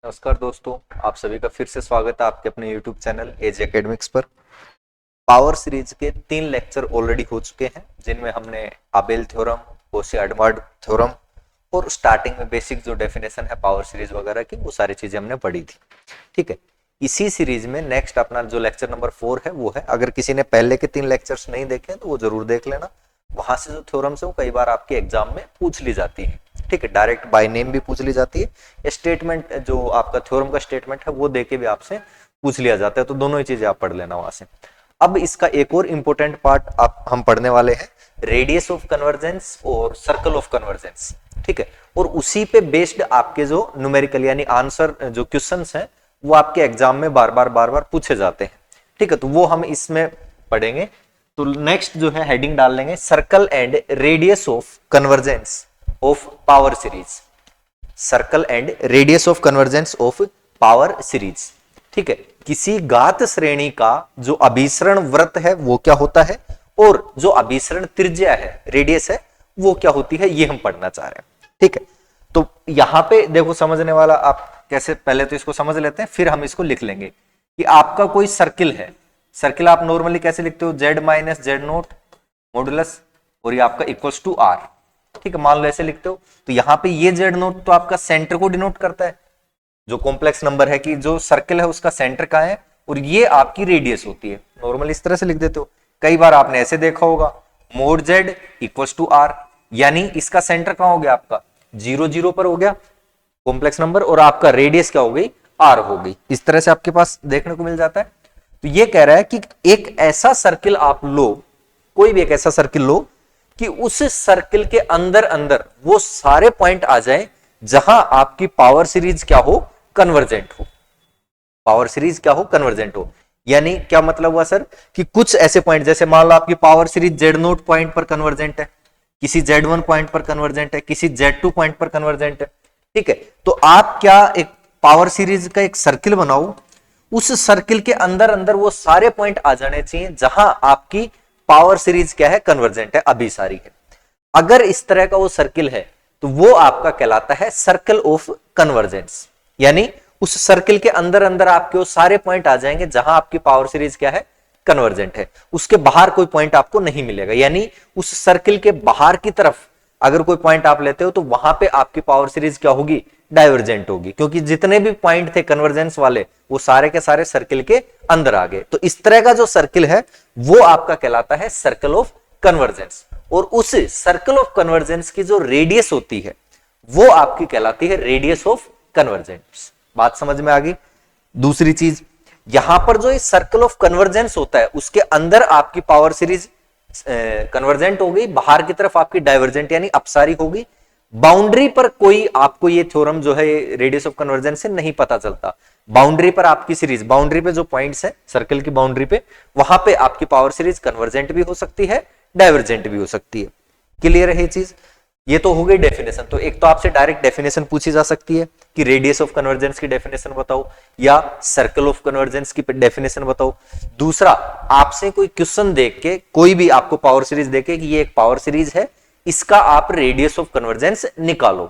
नमस्कार दोस्तों, आप सभी का फिर से स्वागत है आपके अपने YouTube चैनल एज एकेडमिक्स पर। पावर सीरीज के 3 लेक्चर ऑलरेडी हो चुके हैं, जिनमें हमने आबेल थ्योरम, कॉची-एडवर्ड थ्योरम और स्टार्टिंग में बेसिक जो डेफिनेशन है पावर सीरीज वगैरह की, वो सारी चीजें हमने पढ़ी थी। ठीक है, इसी सीरीज में नेक्स्ट अपना जो लेक्चर नंबर 4 है वो है, अगर किसी ने पहले के 3 लेक्चर्स नहीं देखे तो वो जरूर देख लेना। वहां से जो थ्योरम्स है वो कई बार आपके एग्जाम में पूछ ली जाती है। ठीक है, डायरेक्ट बाय नेम भी पूछ ली जाती है, स्टेटमेंट जो आपका थ्योरम का स्टेटमेंट है वो देके भी आपसे पूछ लिया जाता है, तो दोनों ही चीजें आप पढ़ लेना वहां से। अब इसका एक और इंपॉर्टेंट पार्ट आप हम पढ़ने वाले हैं, रेडियस ऑफ कन्वर्जेंस और सर्कल ऑफ कन्वर्जेंस। ठीक है, और उसी पे बेस्ड आपके जो न्यूमेरिकल यानी आंसर जो क्वेश्चंस हैं वो आपके एग्जाम में बार बार पूछे जाते हैं। ठीक है, तो वो हम इसमें पढ़ेंगे। तो नेक्स्ट जो है हेडिंग डाल लेंगे, circle and radius of convergence of power series. Circle and radius of convergence of power series. ठीक है, किसी घात श्रेणी का जो अभिसरण वृत्त है वो क्या होता है, और जो अभिसरण त्रिज्या है, रेडियस है, वो क्या होती है, ये हम पढ़ना चाह रहे हैं। ठीक है, तो यहां पे देखो समझने वाला, आप कैसे, पहले तो इसको समझ लेते हैं फिर हम इसको लिख लेंगे कि आपका कोई सर्किल है। सर्किल आप नॉर्मली कैसे लिखते हो, Z minus Z note modulus, और ये आपका इक्वल्स टू आर। ठीक है, मान लो ऐसे लिखते हो, तो यहां पे ये जेड नोट तो आपका सेंटर को डिनोट करता है, जो कॉम्प्लेक्स नंबर है कि जो सर्किल है उसका सेंटर कहां है, और ये आपकी रेडियस होती है। नॉर्मली इस तरह से लिख देते हो। कई बार आपने ऐसे देखा होगा, mod z equals to r, यानी इसका सेंटर कहां हो गया, आपका 0 0 पर हो गया कॉम्प्लेक्स नंबर, और आपका रेडियस क्या हो गई, आर हो गई। इस तरह से आपके पास देखने को मिल जाता है। तो ये कह रहा है कि एक ऐसा सर्किल आप लो, कोई भी एक ऐसा सर्किल लो कि उस सर्किल के अंदर अंदर वो सारे पॉइंट आ जाए जहां आपकी पावर सीरीज क्या हो, कन्वर्जेंट हो। पावर सीरीज क्या हो, कन्वर्जेंट हो। यानी क्या मतलब हुआ सर, कि कुछ ऐसे पॉइंट, जैसे मान लो आपकी power series Z note point पर कन्वर्जेंट है, किसी Z1 पॉइंट पर कन्वर्जेंट है, किसी Z2 पॉइंट पर कन्वर्जेंट है। ठीक है, तो आप क्या एक पावर सीरीज का एक सर्किल बनाओ, उस सर्किल के अंदर अंदर वो सारे पॉइंट आ जाने चाहिए जहां आपकी पावर सीरीज क्या है, कन्वर्जेंट है, अभिसारी है। अगर इस तरह का वो सर्किल है तो वो आपका कहलाता है सर्कल ऑफ कन्वर्जेंस। यानी उस सर्किल के अंदर अंदर आपके वो सारे पॉइंट आ जाएंगे जहां आपकी पावर सीरीज क्या है, कन्वर्जेंट है। उसके बाहर कोई पॉइंट आपको नहीं मिलेगा, यानी उस सर्किल के बाहर की तरफ अगर कोई पॉइंट आप लेते हो तो वहां पे आपकी पावर सीरीज क्या होगी, डाइवर्जेंट होगी, क्योंकि जितने भी पॉइंट थे कन्वर्जेंस वाले वो सारे के सारे सर्किल के अंदर आ गए। तो इस तरह का जो सर्किल है वो आपका कहलाता है सर्कल ऑफ कन्वर्जेंस, और उस सर्कल ऑफ कन्वर्जेंस की जो रेडियस होती है वो आपकी कहलाती है रेडियस ऑफ कन्वर्जेंस। बात समझ में आ गई। दूसरी चीज, यहां पर जो सर्कल ऑफ कन्वर्जेंस होता है उसके अंदर आपकी पावर सीरीज कन्वर्जेंट हो गई, बाहर की तरफ आपकी डाइवर्जेंट यानी अपसारी होगी। बाउंड्री पर कोई आपको ये थ्योरम जो है रेडियस ऑफ कन्वर्जेंस से नहीं पता चलता। बाउंड्री पर आपकी सीरीज, बाउंड्री पे जो पॉइंट्स है सर्कल की बाउंड्री पे, वहां पे आपकी पावर सीरीज कन्वर्जेंट भी हो सकती है, डाइवर्जेंट भी हो सकती है। क्लियर है ये चीज। ये तो हो गई डेफिनेशन। तो एक तो आपसे डायरेक्ट डेफिनेशन पूछी जा सकती है कि रेडियस ऑफ कन्वर्जेंस की डेफिनेशन बताओ, या सर्कल ऑफ कन्वर्जेंस की डेफिनेशन बताओ। दूसरा, आपसे कोई क्वेश्चन देख के, कोई भी आपको पावर सीरीज देके कि ये एक पावर सीरीज है, इसका आप रेडियस ऑफ कन्वर्जेंस निकालो।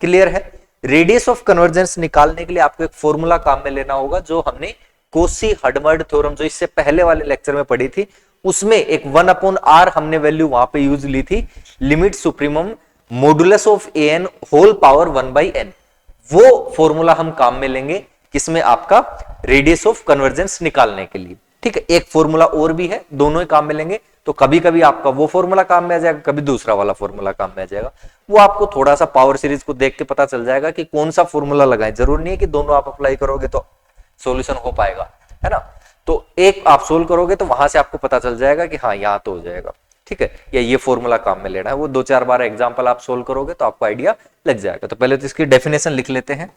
क्लियर है। रेडियस ऑफ कन्वर्जेंस निकालने के लिए आपको एक फॉर्मूला काम में लेना होगा, जो हमने कॉची-एडवर्ड थ्योरम जो इससे पहले वाले लेक्चर में पढ़ी थी, उसमें एक 1/r हमने वैल्यू वहां पे यूज ली थी, limit supremum modulus of an whole power 1/n। वो फॉर्मूला हम काम में लेंगे किसमें, आपका रेडियस ऑफ कन्वर्जेंस निकालने के लिए। ठीक है, एक फॉर्मूला और भी है, दोनों ही काम में लेंगे। तो कभी कभी आपका वो फॉर्मूला काम में आ जाएगा, कभी दूसरा वाला फॉर्मूला काम में आ जाएगा। वो आपको थोड़ा सा पावर सीरीज को देख के पता चल जाएगा कि कौन सा फॉर्मूला लगाएं। जरूर नहीं है कि दोनों आप अप्लाई करोगे तो सॉल्यूशन हो पाएगा, है ना। तो एक आप सोल्व करोगे तो वहां से आपको पता चल जाएगा कि हाँ यहां तो हो जाएगा। ठीक है, या ये फॉर्मूला काम में लेना है। वो 2-4 बार एग्जांपल आप सोल्व करोगे तो आपको आइडिया लग जाएगा। तो पहले तो इसकी डेफिनेशन लिख लेते हैं,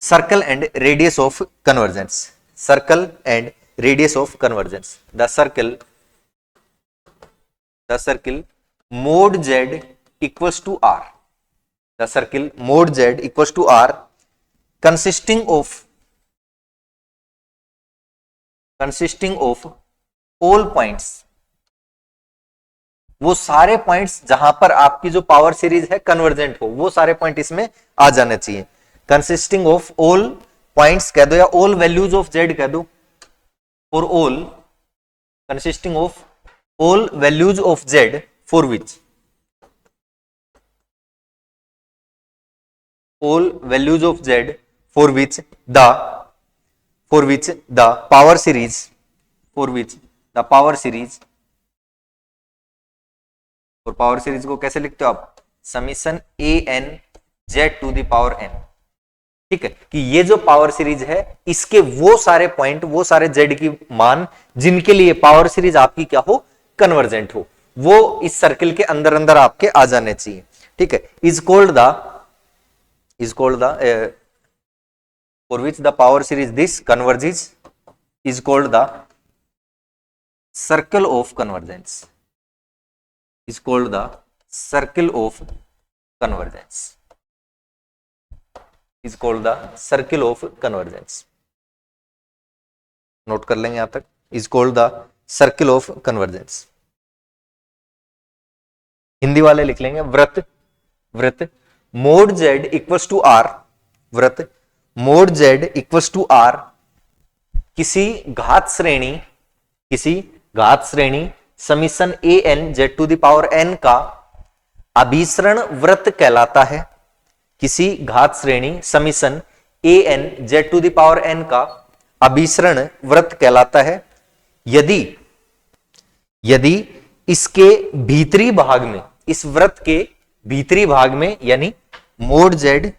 circle and radius of convergence. Circle and radius of convergence, the circle mod z equals to r, the circle mod z equals to r consisting of all points, वो सारे पॉइंट्स जहां पर आपकी जो पावर सीरीज है convergent हो, वो सारे पॉइंट इसमें आ जाने चाहिए। कंसिस्टिंग ऑफ ऑल पॉइंट्स कह दो या ऑल वैल्यूज ऑफ जेड कह दो, for all consisting of all values of Z for which all values of z for which the power series और पावर सीरीज को कैसे लिखते हो आप, summation a n z to the power n। ठीक है, कि ये जो पावर सीरीज है इसके वो सारे पॉइंट, वो सारे z की मान जिनके लिए पावर सीरीज आपकी क्या हो, कन्वर्जेंट हो, वो इस सर्किल के अंदर अंदर आपके आ जाने चाहिए। ठीक है, is called the for which the power series this converges is called the circle of convergence, is called the circle of convergence, is called the circle of convergence। Note कर लेंगे यहां तक, is called the circle of convergence। Hindi वाले लिख लेंगे वृत्त mod z equals to r, वृत्त mod z equals to r किसी घात श्रेणी summation a n z to the power n का अभिसरण वृत्त कहलाता है। किसी घात श्रेणी summation a n z to the power n का अभिसरण वृत्त कहलाता है यदि इसके भीतरी भाग में, इस वृत्त के भीतरी भाग में यानी mode z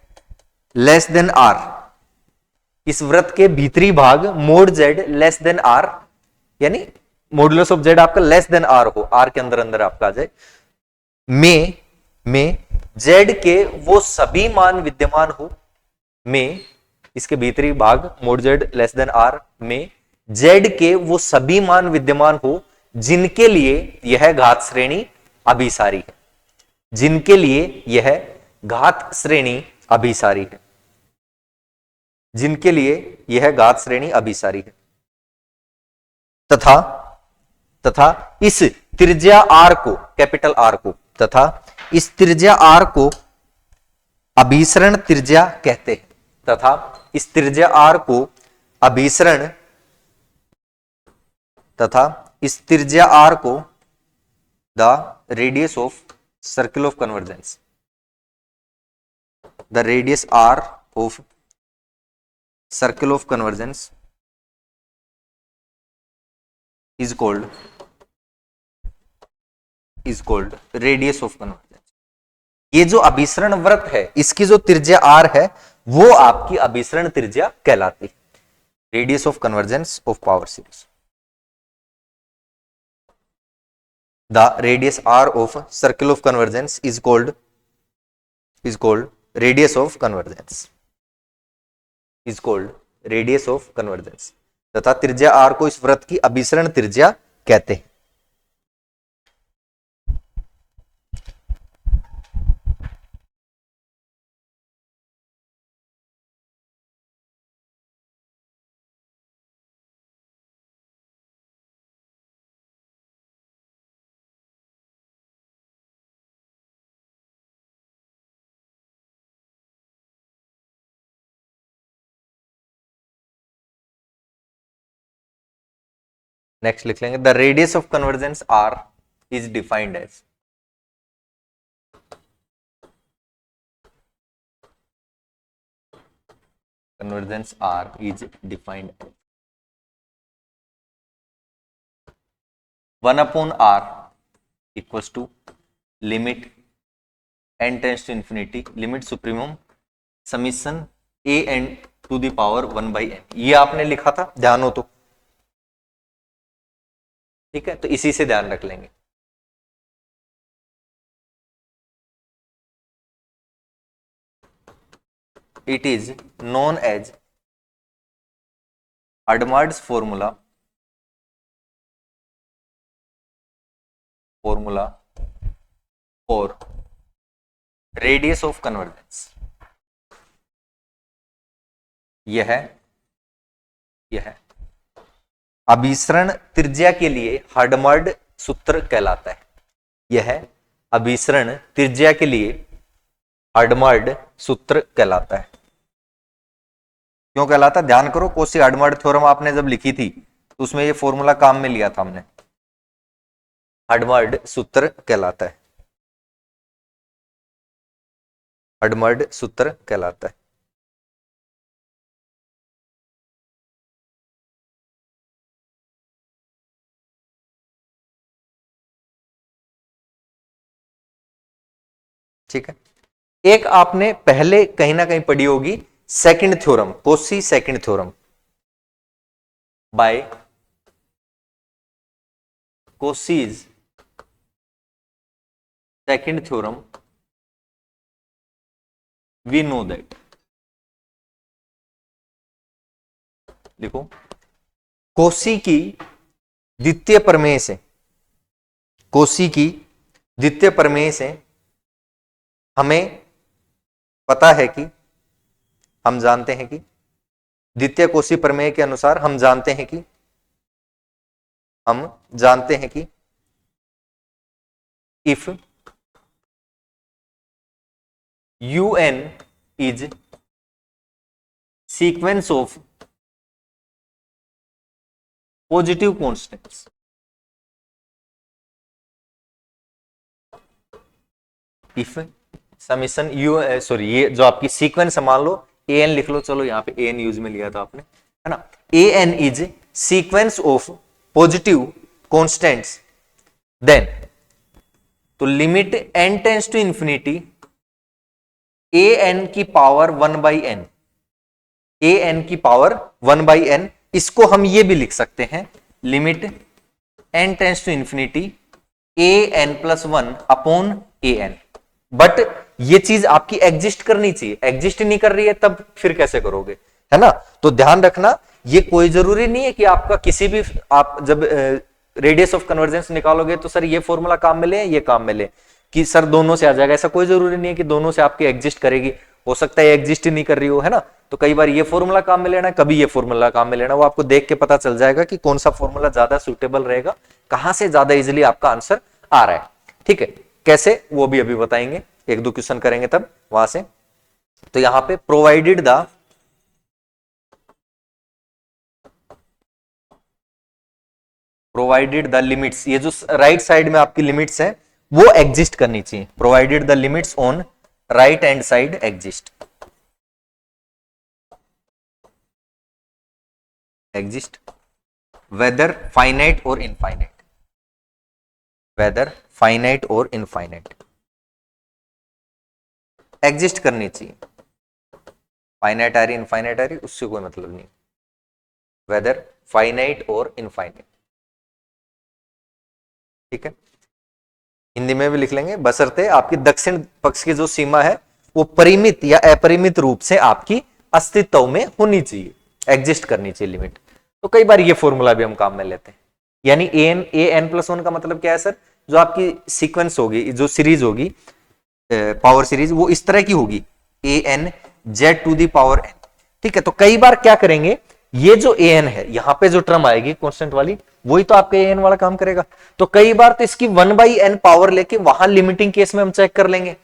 less than r, इस वृत्त के भीतरी भाग mode z less than r यानी मॉडुलस ऑफ z आपका लेस देन r हो, r के अंदर अंदर आपका आ जाए, में z के वो सभी मान विद्यमान हो, में इसके भीतरी भाग mode z less than r में z के वो सभी मान विद्यमान हो जिनके लिए यह घात श्रेणी अभिसारी है, जिनके लिए यह घात श्रेणी अभिसारी है, जिनके लिए यह घात श्रेणी अभिसारी है, तथा इस त्रिज्या r को, कैपिटल R को, तथा इस त्रिज्या r को अभिसरण त्रिज्या कहते हैं, तथा इस त्रिज्या r को अभिसरण, तथा इस त्रिज्या r को the radius of circle of convergence, the radius r of circle of convergence is called radius of convergence। ये जो अभिसरण वृत्त है इसकी जो त्रिज्या r है वो आपकी अभिसरण त्रिज्या कहलाती है, radius of convergence of power series. The radius r of circle of convergence is called radius of convergence, is called radius of convergence, तथा त्रिज्या r को इस वृत्त की अभिसरण त्रिज्या कहते हैं। नेक्स्ट लिख लेंगे the radius of convergence r is defined as, convergence r is defined as 1/r equals to limit n tends to infinity limit supremum summation a n to the power 1/n। ये आपने लिखा था, ध्यान हो तो, ठीक है, तो इसी से ध्यान रख लेंगे। It is known as Hadamard's formula for radius of convergence. यह अभिसरण त्रिज्या के लिए हार्डमार्ड सूत्र कहलाता है। यह अभिसरण त्रिज्या के लिए हार्डमार्ड सूत्र कहलाता है। क्यों कहलाता है? ध्यान करो, कोशी आडमर्ड थ्योरम आपने जब लिखी थी तो उसमें ये फॉर्मूला काम में लिया था हमने, आडमर्ड सूत्र कहलाता है, आडमर्ड सूत्र कहलाता है। ठीक है। एक आपने पहले कहीं ना कहीं पढ़ी होगी second theorem, Cauchy second theorem by Cauchy's second theorem, we know that, लिखो, कोशी की द्वितीय प्रमेय से, कोशी की द्वितीय प्रमेय से हमें पता है कि, हम जानते हैं कि, द्वितीय कोशी प्रमेय के अनुसार हम जानते हैं कि, हम जानते हैं कि if un is sequence of positive constants, if summation U, sorry ये जो आपकी सीक्वेंस मान लो an लिख लो, चलो यहाँ पे an यूज में लिया था आपने, है ना, an is sequence of positive constants, then तो limit n tends to infinity an की पावर 1/n, an की पावर 1/n, इसको हम ये भी लिख सकते हैं limit n tends to infinity an+1 upon an। But ये चीज आपकी एग्जिस्ट करनी चाहिए, एग्जिस्ट नहीं कर रही है तब फिर कैसे करोगे, है ना। तो ध्यान रखना, ये कोई जरूरी नहीं है कि आपका किसी भी, आप जब रेडियस ऑफ कन्वर्जेंस निकालोगे तो सर ये फॉर्मूला काम में ले, ये काम में ले, कि सर दोनों से आ जाएगा, ऐसा कोई जरूरी नहीं है कि दोनों से आपकी एग्जिस्ट करेगी, हो सकता है एग्जिस्ट ही नहीं कर रही हो, है ना। तो कई बार ये फॉर्मूला काम में लेना है, कभी ये फॉर्मूला काम में लेना, वो आपको देख के पता चल जाएगा कि कौन सा फॉर्मूला ज्यादा सुटेबल रहेगा, कहां से ज्यादा इजिली आपका आंसर आ रहा है। ठीक है, कैसे वो भी अभी बताएंगे, एक दो क्वेश्चन करेंगे तब वहां से। तो यहां पे प्रोवाइडेड द लिमिट्स, ये जो राइट साइड में आपकी लिमिट्स है वो एग्जिस्ट करनी चाहिए, provided the limits on right hand side exist, exist whether finite और इनफाइनाइट, वेदर फाइनाइट और इनफाइनाइट एग्जिस्ट करनी चाहिए, फाइनाइट आ रही इनफाइनाइट आ रही उससे कोई मतलब नहीं, वेदर फाइनाइट और इनफाइनाइट। ठीक है, हिंदी में भी लिख लेंगे, बशर्ते आपकी दक्षिण पक्ष की जो सीमा है वो परिमित या अपरिमित रूप से आपकी अस्तित्व में होनी चाहिए, एग्जिस्ट करनी चाहिए लिमिट। तो कई बार ये फॉर्मूला भी हम काम में लेते हैं, यानी an+1 का मतलब क्या है सर, जो आपकी सीक्वेंस होगी, जो सीरीज होगी, पावर सीरीज, वो इस तरह की होगी an z⁴n। ठीक है, तो कई बार क्या करेंगे, ये जो an है यहां पे जो टर्म आएगी कांस्टेंट वाली, वही तो आपका an वाला काम करेगा। तो कई बार तो इसकी 1/n पावर लेके वहां लिमिटिंग केस में हम चेक कर लेंगे।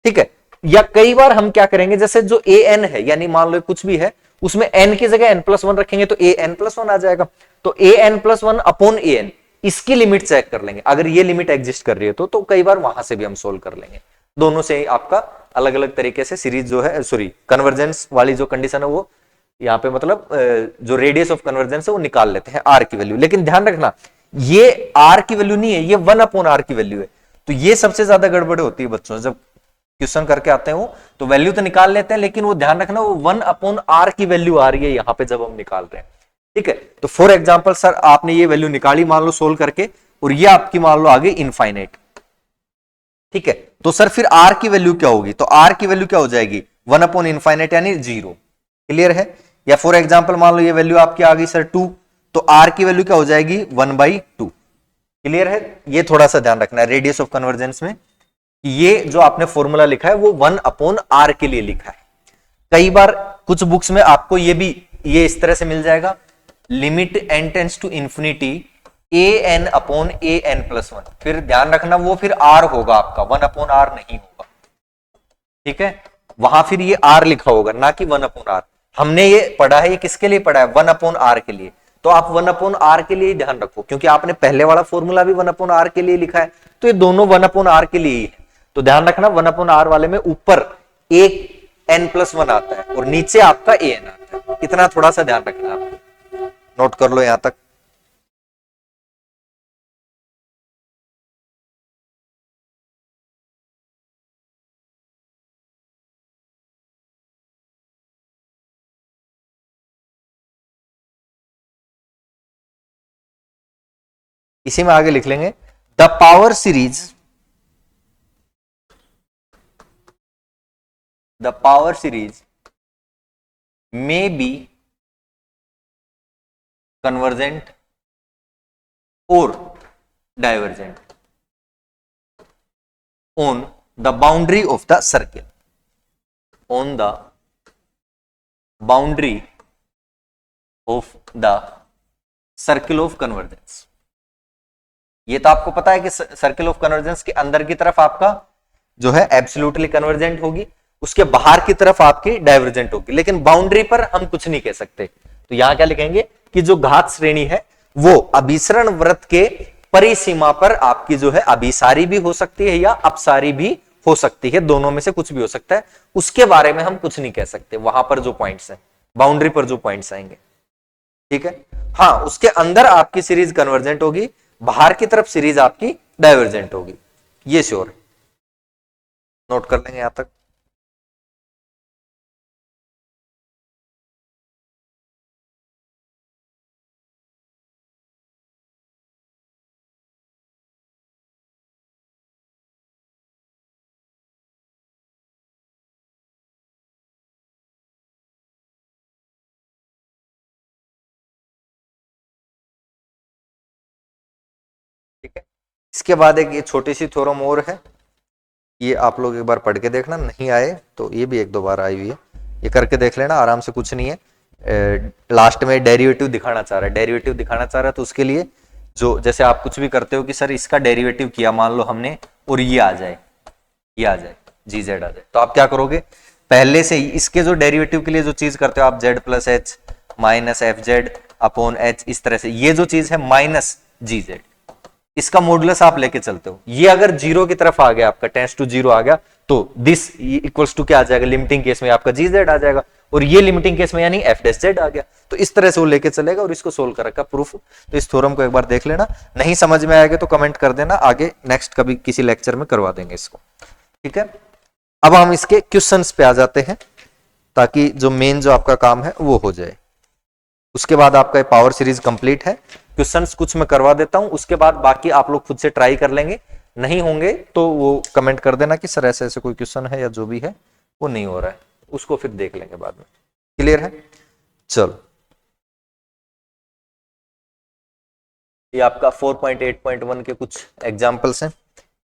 ठीक है, या कई बार हम क्या करेंगे, जैसे जो an है, यानी मान लो कुछ भी है, उसमें n की जगह n+1 रखेंगे तो an+1 आ जाएगा, तो an+1 अपॉन an, इसकी लिमिट चेक कर लेंगे, अगर ये लिमिट एग्जिस्ट कर रही है तो कई बार वहां से भी हम सोल्व कर लेंगे। दोनों से आपका अलग अलग तरीके से सीरीज जो है, सॉरी कन्वर्जेंस वाली जो कंडीशन है वो यहाँ पे मतलब जो रेडियस ऑफ कन्वर्जेंस है वो निकाल लेते हैं r की वैल्यू। लेकिन ध्यान रखना, ये r की वैल्यू नहीं है, ये 1/r की वैल्यू है। तो ये सबसे ज्यादा गड़बड़ होती है बच्चों, जब क्वेश्चन करके आते हैं वो तो वैल्यू तो निकाल लेते हैं, लेकिन वो ध्यान रखना वो 1/r की वैल्यू आ रही है यहाँ पे जब हम निकाल रहे हैं। ठीक है, तो फॉर एग्जाम्पल सर आपने ये वैल्यू निकाली मान लो सोल्व करके, और ये आपकी मान लो आगे इनफाइनाइट। ठीक है, तो सर फिर r की वैल्यू क्या होगी, तो r की वैल्यू क्या हो जाएगी, 1/∞ यानी 0। क्लियर है, या फॉर एग्जांपल मान लो ये वैल्यू आपकी आ गई सर 2, तो r की वैल्यू क्या हो जाएगी 1/2। क्लियर है, ये थोड़ा सा ध्यान रखना है रेडियस ऑफ कन्वर्जेंस में, ये जो आपने फॉर्मूला लिखा है वो 1/r के लिए लिखा है। कई बार कुछ बुक्स में आपको ये इस तरह से मिल जाएगा, limit n tends to infinity an/an+1, फिर ध्यान रखना वो फिर r होगा आपका, 1/r नहीं होगा। ठीक है, वहां फिर ये r लिखा होगा ना कि 1/r। हमने ये पढ़ा है, ये किसके लिए पढ़ा है, 1/r के लिए। तो आप 1/r के लिए ध्यान रखो, क्योंकि आपने पहले वाला फॉर्मूला भी 1/r के लिए लिखा है, तो ये दोनों 1/r के लिए ही है। तो ध्यान रखना 1/r वाले में ऊपर एक n+1 आता है और नीचे आपका an आता है, इतना थोड़ा सा ध्यान रखना, आपको नोट कर लो यहां तक। इसी में आगे लिख लेंगे the power series, the power series may be convergent और divergent on the boundary of the circle, on the boundary of the circle of convergence. ये तो आपको पता है कि सर्किल ऑफ कन्वर्जेंस के अंदर की तरफ आपका जो है एब्सोल्युटली कन्वर्जेंट होगी, उसके बाहर की तरफ आपकी डाइवर्जेंट होगी, लेकिन बाउंड्री पर हम कुछ नहीं कह सकते। तो यहां क्या लिखेंगे कि जो घात श्रेणी है वो अभिसरण वृत्त के परिसीमा पर आपकी जो है अभिसारी भी हो सकती है या अपसारी भी हो सकती है, दोनों में से कुछ भी हो सकता है, उसके बारे में हम कुछ नहीं कह सकते। वहां पर जो पॉइंट्स हैं, बाउंड्री पर जो पॉइंट्स आएंगे, ठीक है। हाँ, उसके अंदर आपकी सीरीज कन्वर्जेंट होगी, बाहर की तरफ सीरीज आपकी डाइवर्जेंट होगी, ये श्योर, नोट कर लेंगे यहां तक। ठीक है, इसके बाद एक ये छोटी सी थ्योरम और है, ये आप लोग एक बार पढ़ के देखना, नहीं आए तो ये भी एक दो बार आई हुई है, ये करके देख लेना आराम से, कुछ नहीं है। लास्ट में डेरिवेटिव दिखाना चाह रहा है, डेरिवेटिव दिखाना चाह रहा है, तो उसके लिए जो जैसे आप कुछ भी करते हो कि सर इसका डेरिवेटिव किया मान लो हमने और ये आ जाए, ये आ जाए, GZ आ जाए, तो आप क्या करोगे, पहले से ही इसके जो डेरिवेटिव के लिए जो चीज करते हो आप Z+H माइनस FZ/H, इस तरह से ये जो चीज है माइनस GZ, इसका मॉडुलस आप लेके चलते हो। ये अगर 0 की तरफ आ गया, आपका टेंड्स टू 0 आ गया, तो दिस इक्वल्स टू क्या आ जाएगा, लिमिटिंग केस में आपका GZ आ जाएगा, और ये लिमिटिंग केस में यानी F'(Z) आ गया। तो इस तरह से वो लेके चलेगा और इसको सोल्व कर रखा प्रूफ। तो इस थ्योरम को एक बार देख लेना, नहीं समझ में आएगा तो कमेंट कर देना, आगे नेक्स्ट कभी किसी लेक्चर में करवा देंगे इसको, ठीक है। अब हम इसके क्वेश्चंस पे आ जाते हैं, ताकि जो मेन जो आपका काम है वो हो जाए। उसके बाद आपका पावर सीरीज कंप्लीट है, क्वेश्चंस कुछ मैं करवा देता हूं, उसके बाद बाकी आप लोग खुद से ट्राई कर लेंगे, नहीं होंगे तो वो कमेंट कर देना कि सर ऐसे ऐसे कोई क्वेश्चन है या जो भी है वो नहीं हो रहा है, उसको फिर देख लेंगे बाद में। क्लियर है? चलो, ये आपका 4.8.1 के कुछ एग्जांपल्स हैं।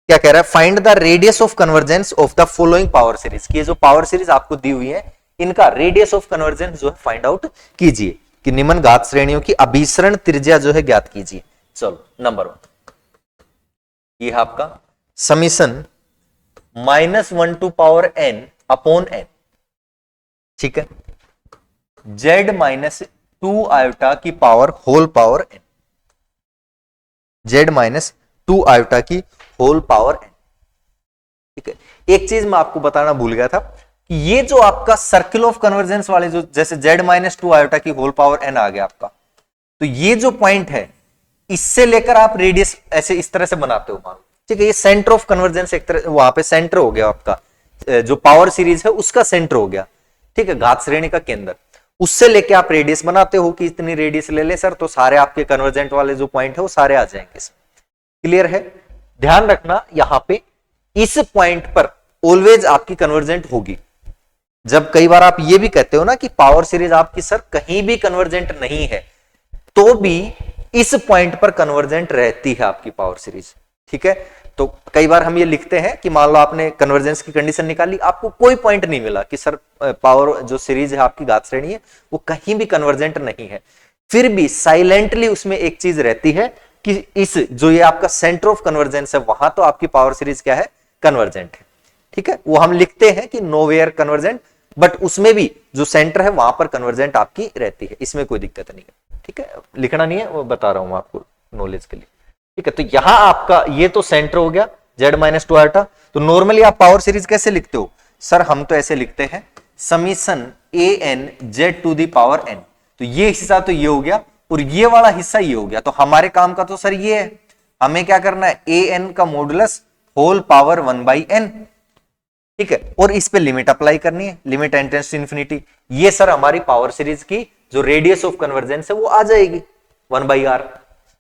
क्या कह रहा है, find the radius of convergence of the following power series. ये जो पावर सीरीज आपको दी हुई है, इनका रेडियस ऑफ कन्वर्जेंस जो है फाइंड आउट कीजिए, कि निम्न घात श्रेणियों की अभिसरण त्रिज्या जो है ज्ञात कीजिए। चलो, नंबर 1 ये है आपका summation -1 to power n upon n, ठीक है, z-2 आयोटा की power whole power n, z-2 iota की होल पावर n, ठीक है। एक चीज मैं आपको बताना भूल गया था कि ये जो आपका सर्किल ऑफ कन्वर्जेंस वाले जो जैसे z-2 आयोटा की होल पावर n आ गया आपका, तो ये जो पॉइंट है इससे लेकर आप रेडियस ऐसे इस तरह से बनाते हो मान, ठीक है। ये सेंटर ऑफ कन्वर्जेंस एक तरह वहां पे सेंटर हो गया आपका, जो पावर सीरीज है उसका सेंटर हो गया, ठीक है, घात श्रेणी का केंद्र, उससे लेके आप रेडियस बनाते हो कि इतनी रेडियस ले ले सर, तो सारे आपके कन्वर्जेंट वाले जो पॉइंट है वो सारे आ जाएंगे इसमें। क्लियर है? ध्यान रखना यहां पे इस पॉइंट पर ऑलवेज आपकी कन्वर्जेंट होगी। जब कई बार आप ये भी कहते हो ना कि पावर सीरीज आपकी सर कहीं भी कन्वर्जेंट नहीं है, तो भी इस पॉइंट पर कन्वर्जेंट रहती है आपकी पावर सीरीज, ठीक है। तो कई बार हम ये लिखते हैं कि मान लो आपने कन्वर्जेंस की कंडीशन निकाली, आपको कोई पॉइंट नहीं मिला कि सर पावर जो सीरीज है आपकी घात श्रेणी है वो कहीं भी कन्वर्जेंट नहीं है, फिर भी साइलेंटली उसमें एक चीज रहती है कि इस जो ये आपका सेंटर ऑफ कन्वर्जेंस है वहां तो आपकी पावर सीरीज क्या है, कन्वर्जेंट है, ठीक है। वो हम लिखते हैं कि नोवेयर कन्वर्जेंट, बट उसमें भी जो सेंटर है वहां पर कन्वर्जेंट आपकी रहती है, इसमें कोई दिक्कत नहीं है। ठीक है, लिखना नहीं है, वो बता रहा हूं आपको नॉलेज के लिए। ठीक है, तो यहां आपका ये तो सेंटर हो गया z माइनस टू आयोटा। तो नॉर्मली आप पावर सीरीज कैसे लिखते हो सर? हम तो ऐसे लिखते हैं summation a n z to the power n. तो ये हिस्सा तो ये हो गया और ये वाला हिस्सा ये हो गया। तो हमारे काम का तो सर ये है, हमें क्या करना है, ए एन का मॉडुलस होल पावर 1/n। ठीक है, और इस पे लिमिट अप्लाई करनी है, limit n tends to infinity. ये सर हमारी पावर सीरीज की जो रेडियस ऑफ कन्वर्जेंस है वो आ जाएगी 1/r।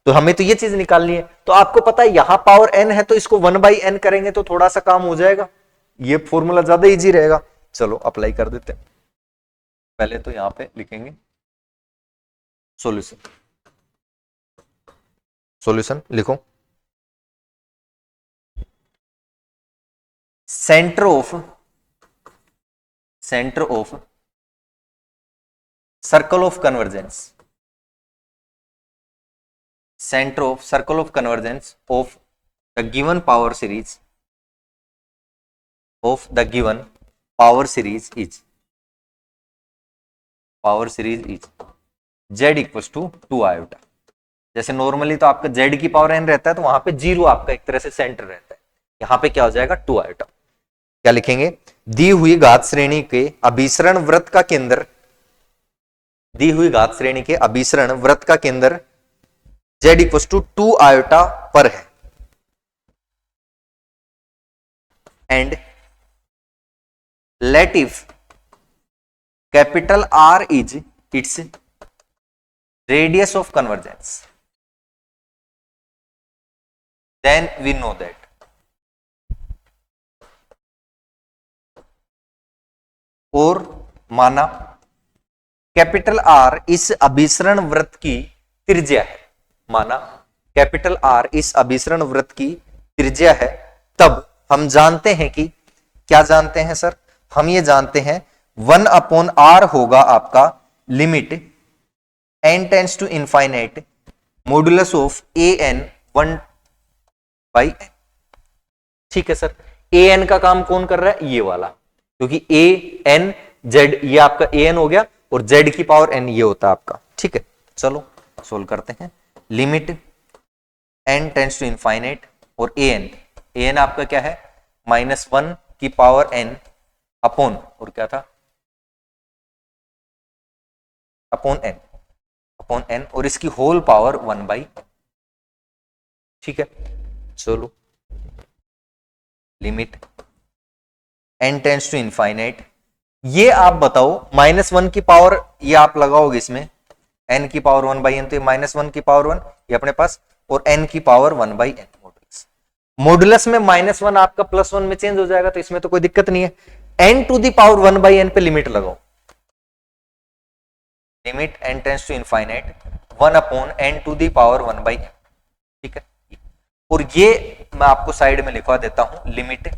तो हमें तो ये चीज निकालनी है। तो आपको पता है यहां पावर n है तो इसको 1/n करेंगे तो थोड़ा सा काम हो जाएगा, ये फॉर्मूला ज्यादा इजी रहेगा। चलो अप्लाई कर देते हैं। पहले तो यहां पे लिखेंगे सॉल्यूशन, सॉल्यूशन लिखो, centre of circle of convergence, center of circle of convergence of the given power series is z equals to 2 iota। जैसे नॉर्मली तो आपका z की पावर n रहता है तो वहां पे 0 आपका एक तरह से सेंटर रहता है, यहां पे क्या हो जाएगा 2 आयोटा। क्या लिखेंगे, दी हुई घात श्रेणी के अभिसरण वृत्त का केंद्र, दी हुई घात श्रेणी के अभिसरण वृत्त का केंद्र z इक्वल टू 2 आयोटा पर है and let if capital R is its radius of convergence, then we know that और माना कैपिटल R इस अभिसरण वृत्त की त्रिज्या है, माना कैपिटल R इस अभिसरण वृत्त की त्रिज्या है, तब हम जानते हैं कि, क्या जानते हैं सर, हम ये जानते हैं 1/r होगा आपका limit n tends to infinite modulus of an 1/n। ठीक है सर, an का काम कौन कर रहा है, ये वाला, क्योंकि an z ये आपका an हो गया और z की पावर n ये होता है आपका। ठीक है, चलो सोल्व करते हैं। Limit n tends to infinite और an आपका क्या है -1 की पावर n अपॉन, और क्या था, अपॉन n और इसकी होल पावर 1/n। ठीक है, चलो limit n tends to infinite, ये आप बताओ -1 की पावर ये आप लगाओगे इसमें n की पावर 1/n, तो ये -1 की पावर 1 ये अपने पास और n की पावर 1/n मॉडुलस। मॉडुलस में -1 आपका +1 में चेंज हो जाएगा तो इसमें तो कोई दिक्कत नहीं है। n to the power 1/n पे लिमिट लगाओ, limit n tends to infinite 1/n to the power 1/n। ठीक है, और ये मैं आपको साइड में लिखवा देता हूं, limit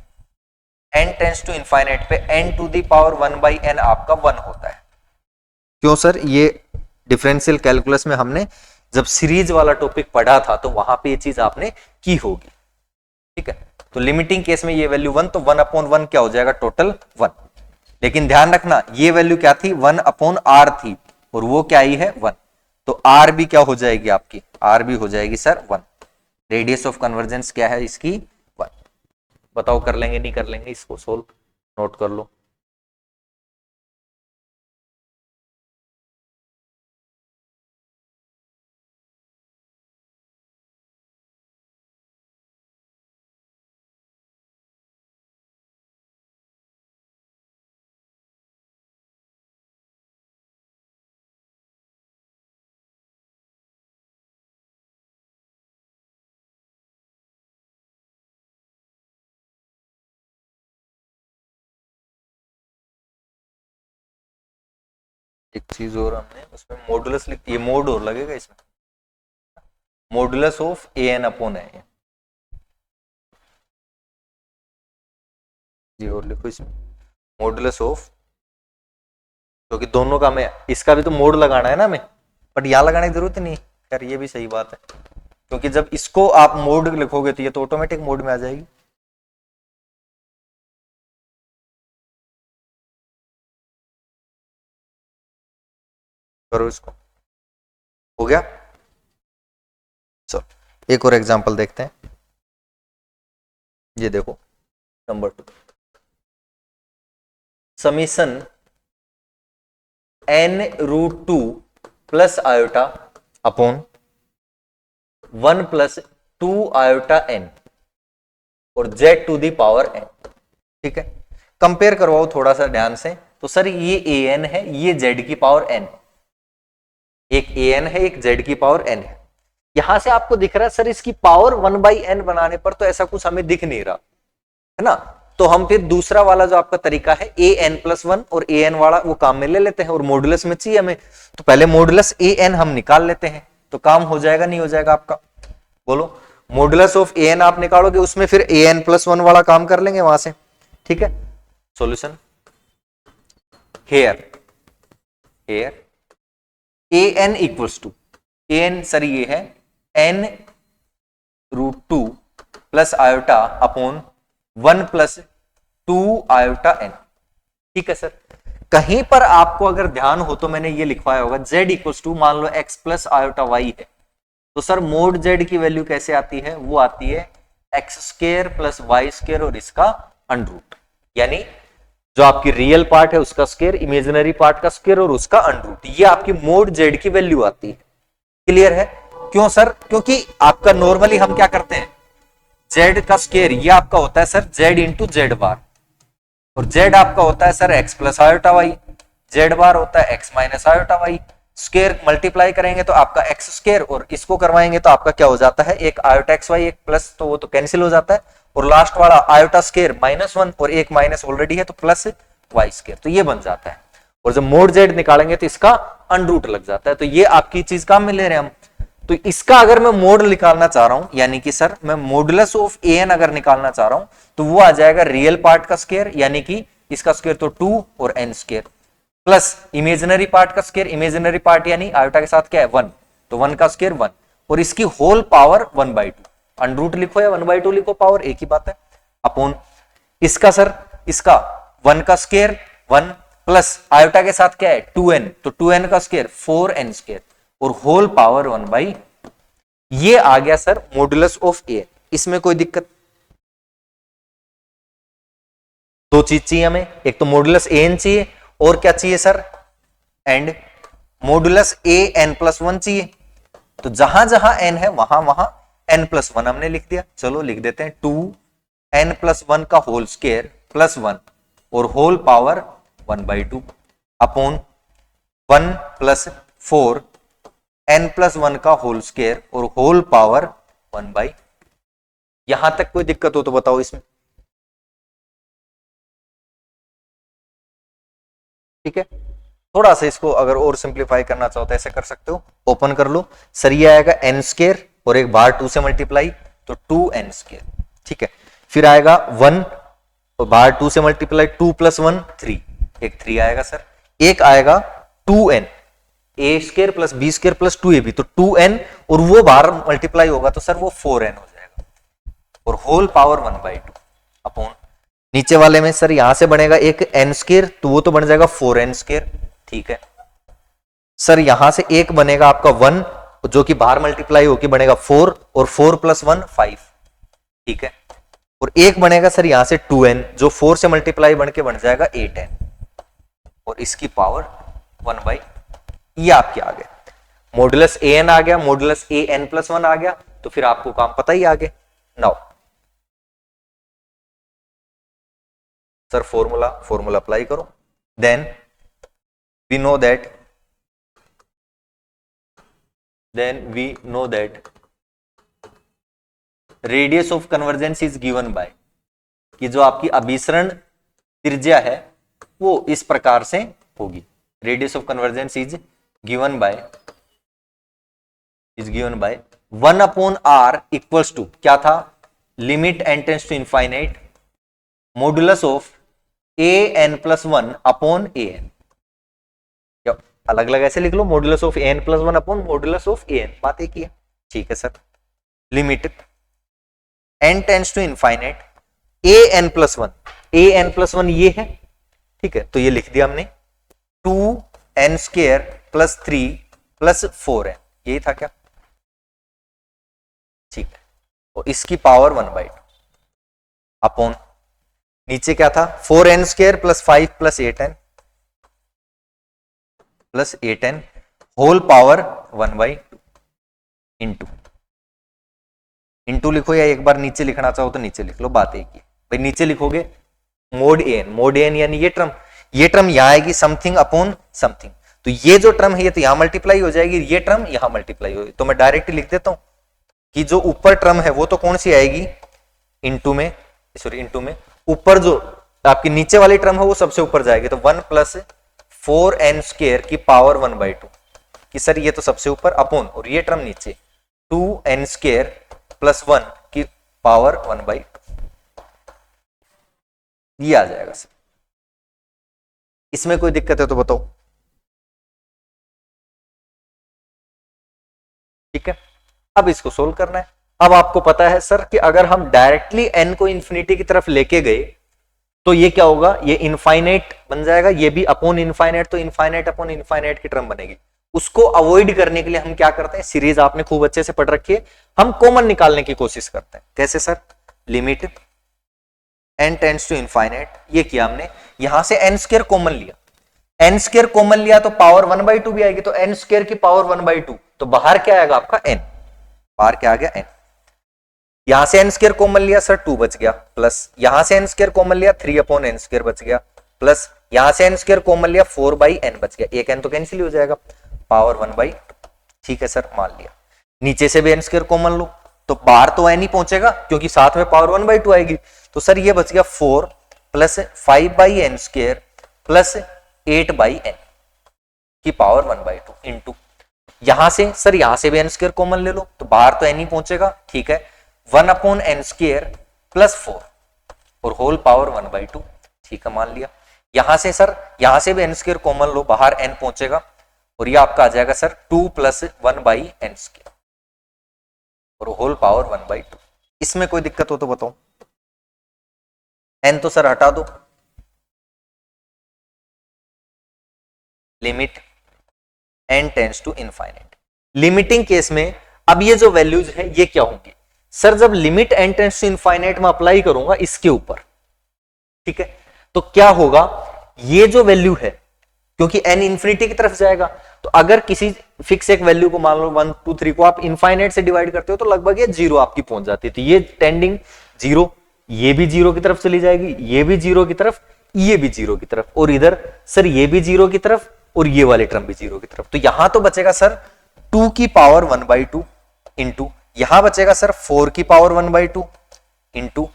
n tends to infinite पे n to the power 1/n आपका 1 होता है। क्यों सर, ये डिफरेंशियल कैलकुलस में हमने जब सीरीज वाला टॉपिक पढ़ा था तो वहां पे ये चीज आपने की होगी। ठीक है, तो लिमिटिंग केस में ये वैल्यू 1, तो 1/1 क्या हो जाएगा, टोटल 1। लेकिन ध्यान रखना ये वैल्यू क्या थी, 1/r थी और वो क्या आई है 1, तो r भी क्या हो जाएगी आपकी, r भी हो जाएगी सर 1। रेडियस ऑफ कन्वर्जेंस क्या है इसकी 1। बताओ कर लेंगे नहीं कर लेंगे इसको सोल्व, नोट कर लो। एक चीज और हमने उसमें मॉडुलस लिख, ये मोड और लगेगा इसमें, मॉडुलस ऑफ an अपॉन है ये, और लिखो इसमें मॉडुलस ऑफ, क्योंकि दोनों का हमें इसका भी तो मोड लगाना है ना हमें, बट यहां लगाने की जरूरत नहीं। यार ये भी सही बात है, क्योंकि जब इसको आप मोड लिखोगे तो ये तो ऑटोमेटिक मोड में आ जाएगी। करो इसको, हो गया। चलो एक और एग्जांपल देखते हैं। ये देखो number 2, summation n√2 plus iota upon 1 plus 2 iota n और z to the power n। ठीक है, कंपेयर करवाओ थोड़ा सा ध्यान से। तो सर ये an है, ये z की पावर n, एक an है, एक z की पावर n है। यहां से आपको दिख रहा है सर इसकी पावर 1/n बनाने पर तो ऐसा कुछ हमें दिख नहीं रहा है ना, तो हम फिर दूसरा वाला जो आपका तरीका है an+1 और an वाला वो काम में ले लेते हैं, और मॉडुलस में चाहिए हमें तो पहले मॉडुलस an हम निकाल लेते हैं, तो काम हो जाएगा नहीं हो जाएगा आपका, बोलो। मॉडुलस ऑफ an आप निकालोगे, उसमें फिर an+1 वाला काम कर लेंगे वहां से। ठीक है, solution here an equals to an sir ये है n√2 plus iota upon 1 plus 2 iota n। ठीक है सर, कहीं पर आपको अगर ध्यान हो तो मैंने ये लिखवाया होगा z इक्वल्स टू मान लो x प्लस आयोटा y है, तो सर मोड z की वैल्यू कैसे आती है, वो आती है x² प्लस y² और इसका अंडरूट, यानी जो आपकी रियल पार्ट है उसका स्क्वायर, इमेजिनरी पार्ट का स्क्वायर और उसका अंडरूट, ये आपकी मोड z की वैल्यू आती है। क्लियर है? क्यों सर? क्योंकि आपका नॉर्मली हम क्या करते हैं, z का स्क्वायर ये आपका होता है sir z into Z bar, और z आपका होता है sir x plus iota Y, Z bar होता है x minus iota Y. Square multiply करेंगे तो आपका x स्क्वायर, और इसको करवाएंगे तो आपका क्या हो जाता है, एक आयोटा x वाई एक प्लस, तो वो तो कैंसिल हो जाता है, और लास्ट वाला आयोटा स्क्वायर -1 और एक माइनस ऑलरेडी है तो प्लस वाई स्क्वायर, तो ये बन जाता है। और जब मोड z निकालेंगे तो इसका अंडरूट लग जाता है, तो ये आपकी चीज काम में ले रहे हैं हम। तो इसका अगर मैं मोड निकालना चाह रहा हूं, यानी कि सर मैं मॉडुलस ऑफ an अगर निकालना चाह रहा हूं तो वो आ जाएगा रियल पार्ट का स्क्वायर, यानी कि इसका स्क्वायर तो 2 और n square, plus imaginary part का स्क्वायर, इमेजिनरी पार्ट यानी आयोटा के साथ क्या है 1, तो 1 का स्क्वायर 1, और इसकी होल पावर 1/2, अंडरूट लिखो या 1/2 लिखो, पावर एक ही बात है, अपॉन इसका सर इसका 1 का स्क्वायर 1 प्लस आयोटा के साथ क्या है 2n, तो 2n का स्क्वायर 4n स्क्वायर और होल पावर 1/, ये आ गया सर मॉडुलस ऑफ a। इसमें कोई दिक्कत? दो चीज चाहिए हमें, एक तो मॉडुलस an चाहिए और क्या चाहिए सर, एंड मॉडुलस an+1 चाहिए। तो जहां जहां n है वहां वहां n+1 हमने लिख दिया, चलो लिख देते हैं 2n+1 का होल स्क्वायर प्लस 1 और whole power 1/2 upon 1 plus 4 n+1 का होल स्क्वायर और होल पावर 1/। यहां तक कोई दिक्कत हो तो बताओ इसमें? ठीक है, थोड़ा सा इसको अगर और सिंप्लीफाई करना चाहो तो ऐसे कर सकते हो, ओपन कर लो, सर ये आएगा n स्क्वायर और एक बार 2 से मल्टीप्लाई तो 2n स्क्वायर। ठीक है, फिर आएगा 1 तो बार 2 से मल्टीप्लाई 2 + 1 3, एक 3 आएगा सर, एक आएगा 2n a square plus b square plus 2ab, तो 2n और वो बाहर मल्टीप्लाई होगा तो सर वो 4n हो जाएगा और होल पावर 1/2 अपॉन नीचे वाले में सर यहां से बनेगा एक n स्क्वायर तो वो तो बन जाएगा 4n स्क्वायर। ठीक है सर, यहां से एक बनेगा आपका 1 जो कि बाहर मल्टीप्लाई होकर बनेगा 4 और 4 + 1 5। ठीक है, और एक बनेगा सर यहां से 2n जो 4 से मल्टीप्लाई बन के बन जाएगा 8n और इसकी पावर 1/। ये आपके आ गए, मॉडुलस an आ गया, मॉडुलस an+1 आ गया, तो फिर आपको काम पता ही आगे। नाउ सर फॉर्मूला अप्लाई करो, then we know that radius of convergence is given by, कि जो आपकी अभिसरण त्रिज्या है वो इस प्रकार से होगी, radius of convergence is given by 1/r equals to क्या था, limit n tends to infinite modulus of an+1 upon an, अलग अलग ऐसे लिख लो, modulus of an+1 upon modulus of an, बात एक ही है। ठीक है sir, limit n tends to infinite an+1 ये है। ठीक है, तो ये लिख दिया हमने 2n² प्लस 3 प्लस 4n, यही था क्या? ठीक है, तो इसकी पावर 1/2 अपॉन नीचे क्या था 4n square plus 5 plus 8n whole power 1/2 into लिखो, या एक बार नीचे लिखना चाहो तो नीचे लिख लो, बात एक ही भाई। नीचे लिखोगे मोड an यानी ये टर्म यहां आएगी समथिंग अपॉन समथिंग, तो ये जो टर्म है ये तो यहां मल्टीप्लाई हो जाएगी, ये टर्म यहां मल्टीप्लाई होगी, तो मैं डायरेक्ट लिख देता हूं कि जो ऊपर टर्म है वो तो कौन सी आएगी इंटू में, ऊपर जो आपकी नीचे वाली टर्म है वो सबसे ऊपर जाएगी, तो 1 प्लस 4n स्क्वायर की पावर 1/2 कि सर ये तो सबसे ऊपर अपॉन, और ये टर्म नीचे 2n स्क्वायर प्लस 1 की पावर 1/2, ये आ जाएगा सर। इसमें कोई दिक्कत है तो बताओ। ठीक है, अब इसको सोल्व करना है। अब आपको पता है सर कि अगर हम डायरेक्टली n को इंफिनिटी की तरफ लेके गए तो ये क्या होगा, ये इनफाइनाइट बन जाएगा, ये भी अपॉन इनफाइनाइट, तो इनफाइनाइट अपॉन इनफाइनाइट की टर्म बनेगी। उसको अवॉइड करने के लिए हम क्या करते हैं, सीरीज आपने खूब अच्छे से पढ़ रखी है, हम कॉमन निकालने की कोशिश करते हैं। कैसे sir, limit n tends to infinite, ये किया हमने, यहां से n स्क्वायर कॉमन लिया, n स्क्वायर कॉमन लिया तो पावर 1/2 भी आएगी, तो n स्क्वायर की पावर 1/2, तो बाहर क्या आएगा आपका n, बाहर क्या आ गया n, यहां से n स्क्वायर कॉमन लिया सर 2 बच गया, प्लस यहां से n स्क्वायर कॉमन लिया 3/n स्क्वायर बच गया, प्लस यहां से n स्क्वायर कॉमन लिया 4/n बच गया, एक n तो कैंसिल हो जाएगा, पावर 1/2। ठीक है सर, मान लिया। नीचे से भी n स्क्वायर कॉमन लो तो बाहर तो n ही पहुंचेगा क्योंकि साथ में पावर 1/2 आएगी, तो सर ये बच गया 4 plus 5/n square plus 8/n की पावर 1/2 इंटू, यहां से सर यहां से भी n स्क्वायर कॉमन ले लो तो बाहर तो n ही पहुंचेगा, ठीक है, 1/n स्क्वायर प्लस 4 और होल पावर 1/2, ठीक है, मान लिया। यहां से सर यहां से भी n स्क्वायर कॉमन लो, बाहर n पहुंचेगा और ये आपका आ जाएगा सर 2 प्लस 1/n स्क्वायर और होल पावर 1/2। इसमें कोई दिक्कत हो तो बताओ। n तो सर हटा दो, limit n tends to infinite. Limiting case में अब ये जो वैल्यूज है ये क्या होंगी सर, जब limit n tends to infinite में अप्लाई करूंगा इसके ऊपर, ठीक है, तो क्या होगा, ये जो वैल्यू है क्योंकि n इंफिनिटी की तरफ जाएगा, तो अगर किसी फिक्स एक वैल्यू को मान लो 1 2 3 को आप इनफाइनाइट से डिवाइड करते हो तो लगभग ये 0 आपकी पहुंच जाती है, तो ये टेंडिंग 0, ये भी 0 की तरफ चली जाएगी, ये भी 0 की तरफ, ये भी 0 की तरफ, और इधर सर ये भी 0 की तरफ और ये वाली टर्म भी 0 की तरफ, तो यहां तो बचेगा सर 2 की पावर 1/2 इंटू, यहां बचेगा सर 4 की पावर 1/2 इंटू,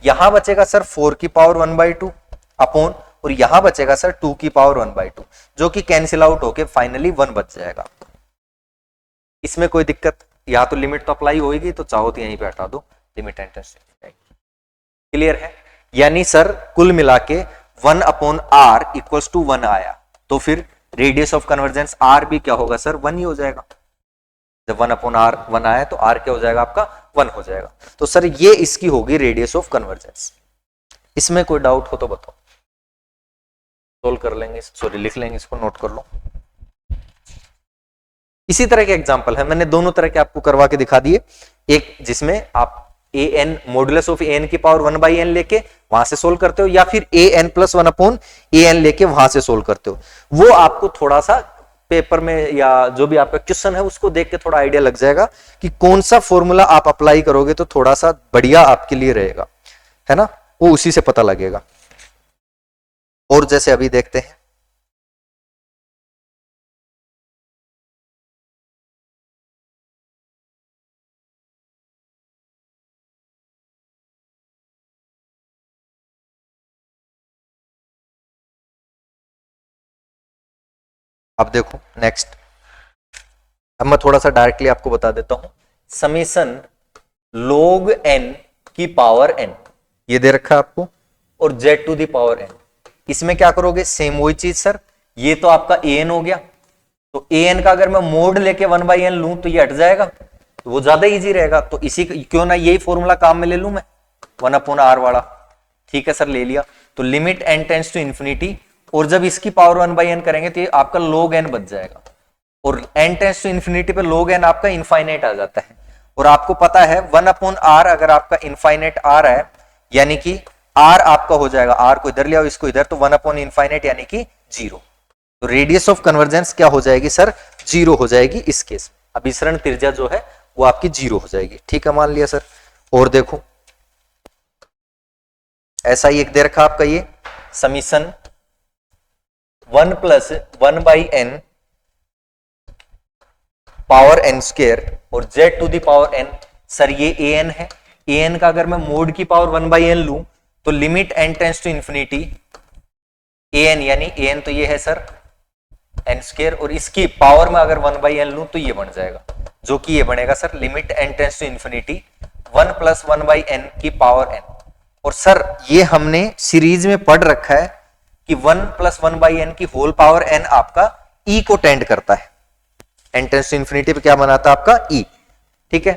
यहां बचेगा सर 4 की पावर 1/2 अपॉन, और यहां बचेगा सर 2 की पावर 1/2 जो कि कैंसिल आउट होके फाइनली 1 बच जाएगा। इसमें कोई दिक्कत, या तो लिमिट तो अप्लाई होगी तो चाहो तो यहीं पे हटा दो, लिमिट एंड क्लियर है। यानी सर कुल मिला के 1/r इक्वल्स टू 1 आया, तो फिर रेडियस ऑफ कन्वर्जेंस r भी क्या होगा सर 1 ही हो जाएगा। जब 1/r 1 आया तो r क्या हो जाएगा आपका 1 हो जाएगा, तो सर ये इसकी होगी रेडियस ऑफ कन्वर्जेंस। इसमें कोई डाउट हो तो बताओ, सोल्व कर लेंगे, सॉरी लिख लेंगे, इसको नोट कर लो। इसी तरह के एग्जांपल है, मैंने दोनों तरह के आपको करवा के दिखा दिए, एक जिसमें आप an मॉडुलस ऑफ an की पावर 1/n लेके वहां से सोल्व करते हो, या फिर an प्लस 1/an लेके वहां से सोल्व करते हो। वो आपको थोड़ा सा पेपर में या जो भी आपका क्वेश्चन है उसको देख के थोड़ा आइडिया लग जाएगा कि कौन सा फॉर्मूला आप अप्लाई करोगे तो थोड़ा सा बढ़िया आपके लिए रहेगा, है ना, वो उसी से पता लगेगा। और जैसे अभी देखते हैं, अब देखो नेक्स्ट, अब मैं थोड़ा सा डायरेक्टली आपको बता देता हूं, समीशन log n की पावर n ये दे रखा है आपको, और z to the power n। इसमें क्या करोगे, सेम वही चीज सर, ये तो आपका an हो गया, तो an का अगर मैं मोड लेके 1/n लूं तो ये हट जाएगा, तो वो ज्यादा इजी रहेगा, तो इसी क्यों ना यही फॉर्मूला काम में ले लूं मैं 1/r वाला। ठीक है सर, ले लिया, तो limit n tends to infinity, और जब इसकी पावर 1/n करेंगे तो ये आपका log n बच जाएगा, और n टेंस टू इन्फिनिटी पे log n आपका इनफाइनाइट आ जाता है। और आपको पता है 1/r अगर आपका इनफाइनाइट आ रहा है यानी कि r आपका हो जाएगा, r को इधर ले आओ इसको इधर, तो 1/इनफाइनाइट यानी कि 0। तो रेडियस ऑफ कन्वर्जेंस क्या हो जाएगी सर? 0 हो जाएगी इस केस में। अभिसरण त्रिज्या जो है वो आपकी 0 हो जाएगी। ठीक है, मान लिया सर। और देखो ऐसा ही एक दे रखा आपका ये summation 1 + 1/n power n square और z⁴ n। सर ये an है, an का अगर मैं मोड की पावर 1/n लूं तो limit n tends to infinity an, यानी an तो ये है सर n स्क्वायर, और इसकी पावर में अगर 1/n लूं तो ये बन जाएगा, जो कि ये बनेगा sir limit n tends to infinity 1 + 1/n की पावर n। और सर ये हमने सीरीज में पढ़ रखा है कि 1 + 1/n की होल पावर n आपका e को टेंड करता है। n टेंस टू इन्फिनिटी पे क्या बनाता है आपका e। ठीक है,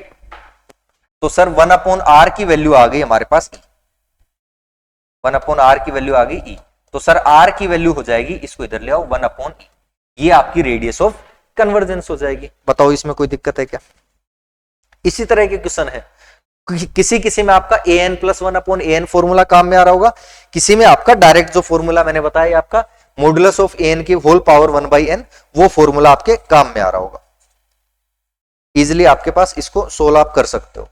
तो सर 1/r की वैल्यू आ गई हमारे पास e, 1/r की वैल्यू आ गई e। तो सर r की वैल्यू हो जाएगी, इसको इधर ले आओ, 1/e। ये आपकी रेडियस ऑफ कन्वर्जेंस हो जाएगी। बताओ इसमें कोई दिक्कत है क्या? इसी तरह के क्वेश्चन है, किसी किसी में आपका an + 1/an फॉर्मूला काम में आ रहा होगा, किसी में आपका डायरेक्ट जो फॉर्मूला मैंने बताया आपका मॉडुलस ऑफ an की होल पावर 1/n, वो फॉर्मूला आपके काम में आ रहा होगा। इजिली आपके पास इसको सोल्व आप कर सकते हो।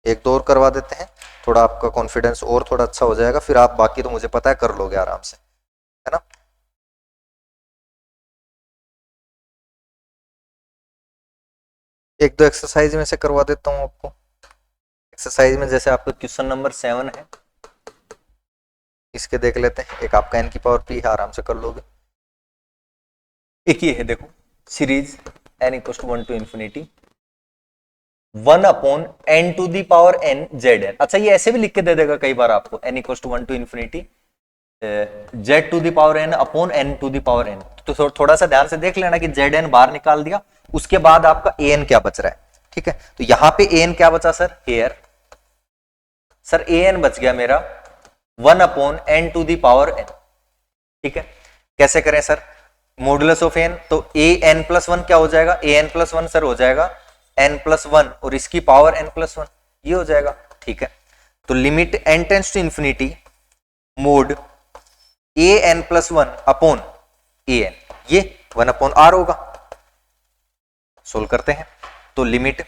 एक दो और करवा देते हैं, थोड़ा आपका कॉन्फिडेंस और थोड़ा अच्छा हो जाएगा, फिर आप बाकी तो मुझे पता है कर लोगे आराम से, है ना। एक दो एक्सरसाइज में से करवा देता हूं आपको। एक्सरसाइज में जैसे आपका क्वेश्चन नंबर 7 है, इसके देख लेते हैं। एक आपका n की पावर p है, आराम से कर लोगे। एक ये है देखो series n = 1 to ∞ 1/n⁴n zn। अच्छा ये ऐसे भी लिख के दे देगा कई बार आपको, n = 1 to ∞ z⁴n/n⁴n। तो थोड़ा सा ध्यान से देख लेना कि zn बाहर निकाल दिया, उसके बाद आपका an क्या बच रहा है। ठीक है, तो यहां पे an क्या बचा सर? हेयर सर an बच गया मेरा 1/n⁴n। ठीक है, कैसे करें सर? मॉडुलस ऑफ n, तो an+1 क्या हो जाएगा? an+1 सर हो जाएगा n+1 और इसकी पावर n+1, ये हो जाएगा। ठीक है, तो limit n tends to infinity mod an+1/an, ये 1/r होगा। सोल्व करते हैं, तो limit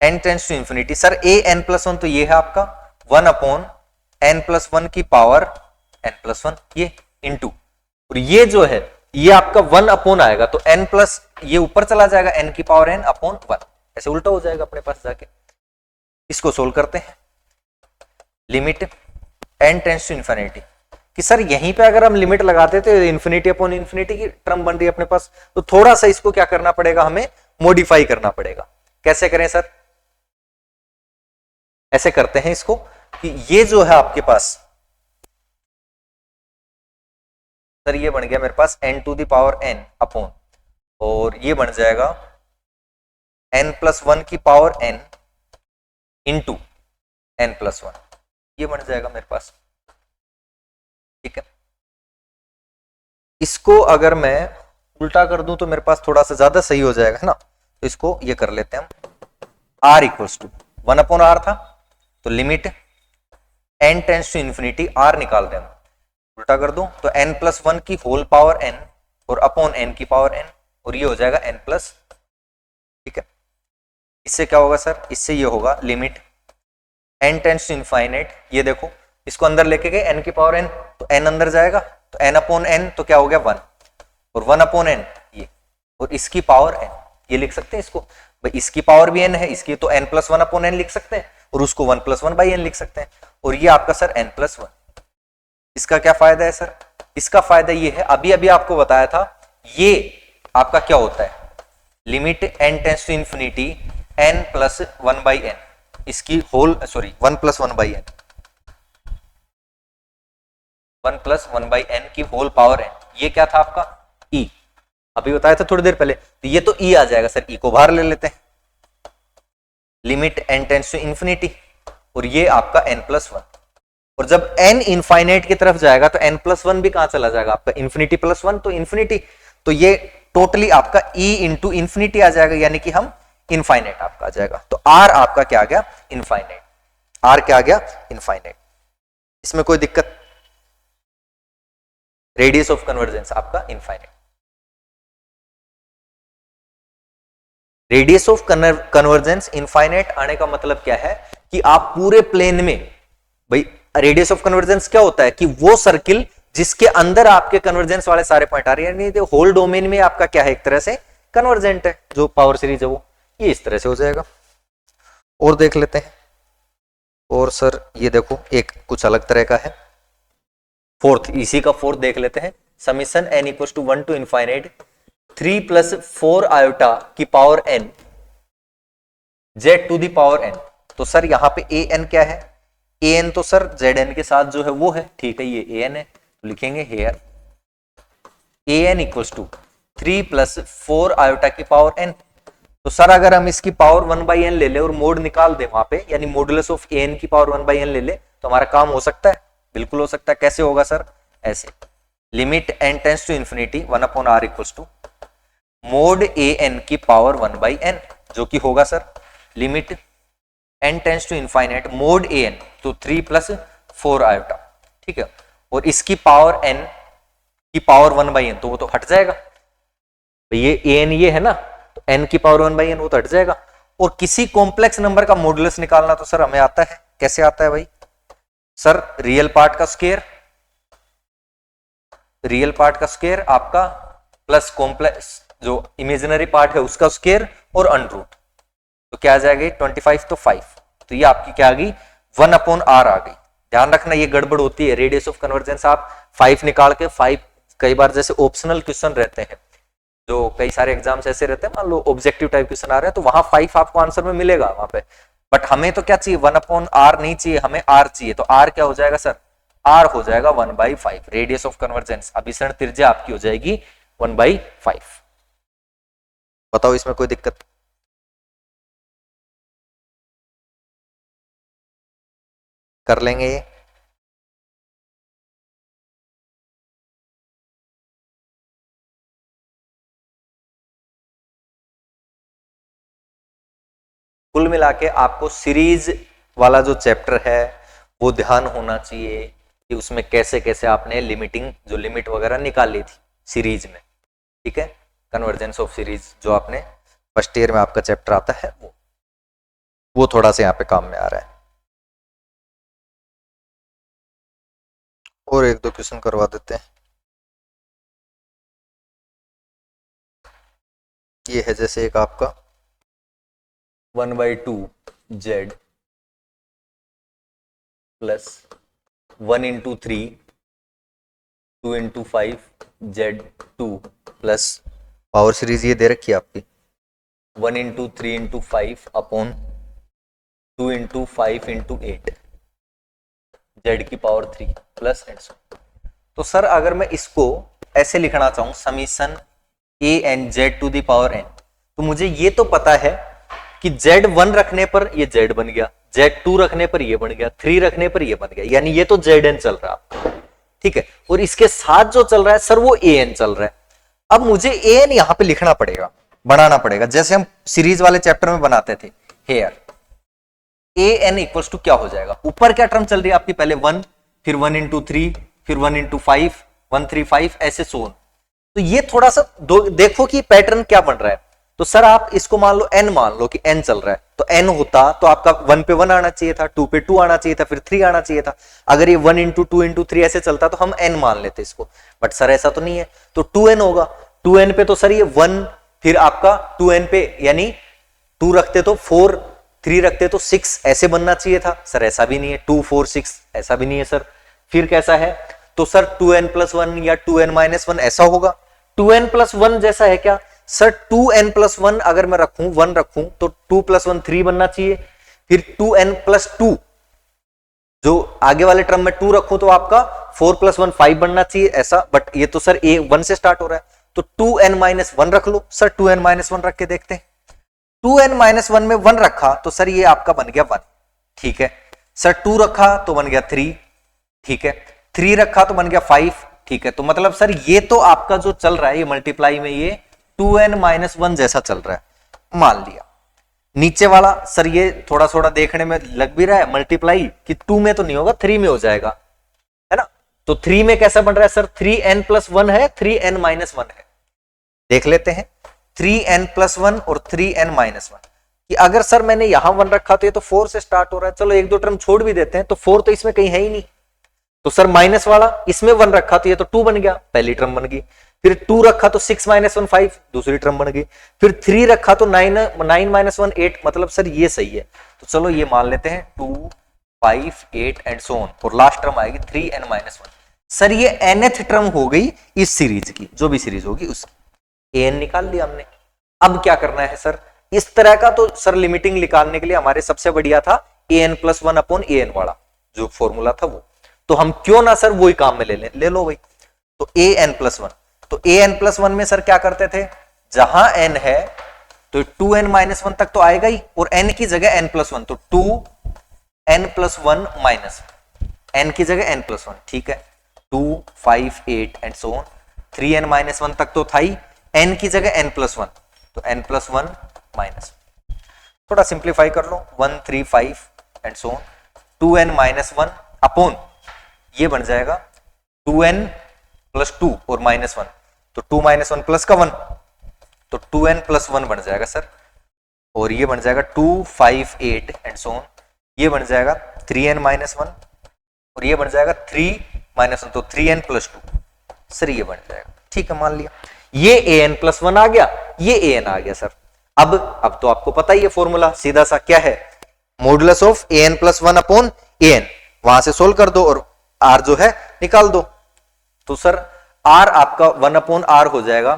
n tends to infinity, sir an+1 तो ये है आपका 1/n+1 की पावर n+1, ये इंटू, और ये जो है ये आपका 1 आएगा, तो n प्लस ये ऊपर चला जाएगा n की पावर n/1, ऐसे उल्टा हो जाएगा अपने पास जाके। इसको सोल्व करते हैं, limit n tends to infinity, कि सर यहीं पे अगर हम लिमिट लगाते थे ∞/∞ की टर्म बन रही है अपने पास, तो थोड़ा सा इसको क्या करना पड़ेगा, हमें मॉडिफाई करना पड़ेगा। कैसे करें सर? ऐसे करते हैं इसको कि ये जो है आपके पास सर ये बन गया मेरे पास n⁴n/, और ये बन जाएगा n+1 की पावर n इंटू n+1, ये बन जाएगा मेरे पास। ठीक है, इसको अगर मैं उल्टा कर दूं तो मेरे पास थोड़ा सा ज्यादा सही हो जाएगा, है ना। तो इसको ये कर लेते हैं हम, r = 1/r था, तो limit n tends to infinity r निकाल दें, उल्टा कर दूं तो n+1 की होल पावर n और अपॉन n की पावर n, और ये हो जाएगा n+। ठीक है, इससे क्या होगा सर? इससे ये होगा limit n tends to infinite, ये देखो इसको अंदर लेके गए n की पावर n, तो n अंदर जाएगा, तो n/n तो क्या हो गया 1, और 1/n ये, और इसकी पावर n, ये लिख सकते हैं इसको भाई, इसकी पावर भी n है, इसकी तो n+1/n लिख सकते हैं, और उसको 1+1/n लिख सकते हैं, और ये आपका सर n+1। इसका क्या फायदा है सर? इसका फायदा ये है, अभी अभी आपको बताया था, ये आपका क्या होता है, limit n tends to infinity n+1/n, इसकी होल 1+1/n, 1+1/n की होल पावर n, ये क्या था आपका e, अभी बताया था थोड़ी देर पहले, तो ये तो e आ जाएगा सर, e को बाहर ले लेते हैं, limit n tends to infinity, और ये आपका n+1, और जब n इनफाइनाइट की तरफ जाएगा तो n+1 भी कहां चला जाएगा आपका, इंफिनिटी प्लस 1 तो इंफिनिटी, तो ये टोटली आपका e इंटू इंफिनिटी आ जाएगा, यानी कि हम इनफाइनाइट आपका आ जाएगा। तो r आपका क्या आ गया, इनफाइनाइट। r क्या आ गया, इनफाइनाइट। इसमें कोई दिक्कत? रेडियस ऑफ कन्वर्जेंस आपका infinite. Radius of convergence infinite आने का मतलब क्या है कि आप पूरे प्लेन में, भाई रेडियस ऑफ कन्वर्जेंस क्या होता है कि वो सर्किल जिसके अंदर आपके कन्वर्जेंस वाले सारे पॉइंट आ रहे हैं, यानी होल डोमेन में आपका क्या है, एक तरह से कन्वर्जेंट है जो पावर सीरीज है वो, ये इस तरह से हो जाएगा। और देख लेते हैं। और सर ये देखो एक कुछ अलग तरह का है, फोर्थ, इसी का फोर्थ देख लेते हैं। Summation n equals to 1 to infinite 3 + 4 iota की power n z to the power n। तो सर यहाँ पे an क्या है, an तो सर zn के साथ जो है वो है, ठीक है, ये an है, तो लिखेंगे here an equals to 3 + 4 iota की पावर n। तो सर अगर हम इसकी पावर 1/n ले ले और मोड निकाल दे वहां पे, यानी मॉडुलस ऑफ an की पावर 1/n ले ले, तो हमारा काम हो सकता है, बिल्कुल हो सकता है। कैसे होगा सर, ऐसे limit n tends to infinity 1/r equals to mod an की पावर 1/n, जो कि होगा sir limit n tends to infinite mod an, तो 3 + 4 आयोटा, ठीक है, और इसकी पावर n की पावर 1/n, तो वो तो हट जाएगा, तो ये an ये है ना, तो n की पावर 1/n वो तो हट जाएगा। और किसी कॉम्प्लेक्स नंबर का मॉडुलस निकालना तो सर हमें आता है, कैसे आता है भाई, सर रियल पार्ट का स्क्वायर, रियल पार्ट का स्क्वायर आपका प्लस कॉम्प्लेक्स जो इमेजिनरी पार्ट है उसका स्क्वायर और अंडररूट, तो क्या आ जाएगी 25 तो 5, तो ये आपकी क्या आ गई 1/r आ गई। ध्यान रखना ये गड़बड़ होती है, रेडियस ऑफ कन्वर्जेंस आप 5 निकाल के 5, कई बार जैसे ऑप्शनल क्वेश्चन रहते हैं, जो कई सारे एग्जाम्स ऐसे रहते हैं, मान लो ऑब्जेक्टिव टाइप क्वेश्चन आ रहे हैं तो वहां 5 आपको आंसर में मिलेगा वहां पे, बट हमें तो क्या चाहिए 1/r नहीं चाहिए, हमें r चाहिए, तो r क्या हो जाएगा सर, r हो जाएगा 1/5। रेडियस ऑफ कन्वर्जेंस अभिसरण त्रिज्या आपकी हो जाएगी 1/5। बताओ इसमें कोई दिक्कत? कर लेंगे ये। कुल मिला के आपको सीरीज वाला जो चैप्टर है वो ध्यान होना चाहिए कि उसमें कैसे कैसे आपने लिमिटिंग जो लिमिट वगैरह निकाली थी सीरीज में, ठीक है, कन्वर्जेंस ऑफ सीरीज जो आपने फर्स्ट ईयर में आपका चैप्टर आता है वो थोड़ा सा यहाँ पे काम में आ रहा है। और एक दो क्वेश्चन करवा देते हैं। ये है जैसे एक आपका 1/2 z plus 1 × 3 2 × 5 z2 plus power series ये दे रखी है आपकी 1 × 3 × 5 अपॉन 2 × 5 × 8 z की पावर 3 प्लस एंड सो। तो सर अगर मैं इसको ऐसे लिखना चाहूं summation an z to the power n, तो मुझे ये तो पता है कि z1 रखने पर ये z बन गया, z2 रखने पर ये बन गया, 3 रखने पर ये बन गया, यानी ये तो zn चल रहा है, ठीक है, और इसके साथ जो चल रहा है सर वो an चल रहा है। अब मुझे an यहां पे लिखना पड़ेगा, बनाना पड़ेगा, जैसे हम सीरीज वाले चैप्टर में बनाते थे। हेयर an इक्वल्स टू क्या हो जाएगा, ऊपर क्या टर्म चल रही है आपकी, पहले 1, फिर 1 × 3, फिर 1 × 5, 1 3 5 ऐसे सोन। तो ये थोड़ा सा देखो कि पैटर्न क्या बन रहा है। तो सर आप इसको मान लो n, मान लो कि n चल रहा है, तो n होता तो आपका 1 पे 1 आना चाहिए था, 2 पे 2 आना चाहिए था, फिर 3 आना चाहिए था। अगर ये 1 × 2 × 3 ऐसे चलता तो हम n मान लेते इसको, बट सर ऐसा तो नहीं है, तो 2n होगा। 2n पे तो सर ये 1, फिर आपका 2n पे यानी 2 रखते तो 4, 3 रखते तो 6 ऐसे बनना चाहिए था, सर ऐसा भी नहीं है, 2 4 6 ऐसा भी नहीं है सर। फिर कैसा है, तो सर 2n + 1 या 2n - 1 ऐसा होगा। 2n + 1 जैसा है क्या सर, 2n + 1 अगर मैं रखूं 1 रखूं तो 2 + 1 3 बनना चाहिए, फिर 2n + 2 जो आगे वाले टर्म में 2 रखूं तो आपका 4 + 1 5 बनना चाहिए ऐसा, बट ये तो सर a 1 से स्टार्ट हो रहा है, तो 2n - 1 रख लो सर, 2n - 1 रख के देखते हैं। 2n - 1 में 1 रखा तो सर ये आपका बन गया 1, ठीक है सर, 2 रखा तो बन गया 3, ठीक है, 3 रखा तो बन गया 5, ठीक है। तो मतलब सर ये तो आपका जो चल रहा है ये मल्टीप्लाई में ये 2n-1 जैसा चल रहा है, मान लिया। नीचे वाला सर ये थोड़ा थोड़ा देखने में लग भी रहा है मल्टीप्लाई कि 2 में तो नहीं होगा, 3 में हो जाएगा, है ना। तो 3 में कैसा बन रहा है सर, 3n+1 है, 3n-1 है। देख लेते हैं 3n+1 और 3n-1 कि अगर सर मैंने यहां 1 रखा तो ये तो 4 से स्टार्ट हो रहा है, चलो एक दो टर्म छोड़ भी देते हैं, तो 4 तो इसमें कहीं है ही नहीं। तो सर माइनस वाला इसमें 1 रखा तो ये तो 2 बन गया, पहली टर्म बन गई। फिर 2 रखा तो 6-1 5, दूसरी टर्म बन गई। फिर 3 रखा तो 9-1 8, मतलब सर ये सही है। तो चलो ये मान लेते हैं 2 5 8 एंड सो ऑन, और लास्ट टर्म आएगी 3n-1। सर ये nth टर्म हो गई इस सीरीज की, जो भी सीरीज होगी उसकी। an निकाल लिया हमने। अब क्या करना है सर, इस तरह का तो सर लिमिटिंग निकालने के लिए हमारे सबसे बढ़िया था an+1/an वाला जो फॉर्मूला था वो। तो हम क्यों ना सर वही काम में ले लें, ले लो भाई। तो an+1, तो an+1 में सर क्या करते थे, जहां n है तो 2n-1 तक तो आएगा ही, और n की जगह n+1, तो 2n+1 माइनस n की जगह n+1, ठीक है। 2 5 8 एंड सो ऑन, 3n-1 तक तो था ही, n की जगह n+1, तो n+1 माइनस, थोड़ा सिंप्लीफाई कर लो, 1 3 5 and so on, 2n-1 upon ये बन जाएगा 2n+2 और -1, तो 2-1 प्लस का 1, तो 2n+1 बन जाएगा सर। और ये बन जाएगा 2 5 8 एंड सो ऑन, ये बन जाएगा 3n-1, और ये बन जाएगा 3-1, तो 3n+2 सर ये बन जाएगा, ठीक है। मान लिया ये an+1 आ गया, ये an आ गया सर। अब तो आपको पता ही है फॉर्मूला सीधा सा क्या है, modulus of an+1 upon an, वहां से सोल्व कर दो और r जो है निकाल दो। तो सर r आपका 1/r हो जाएगा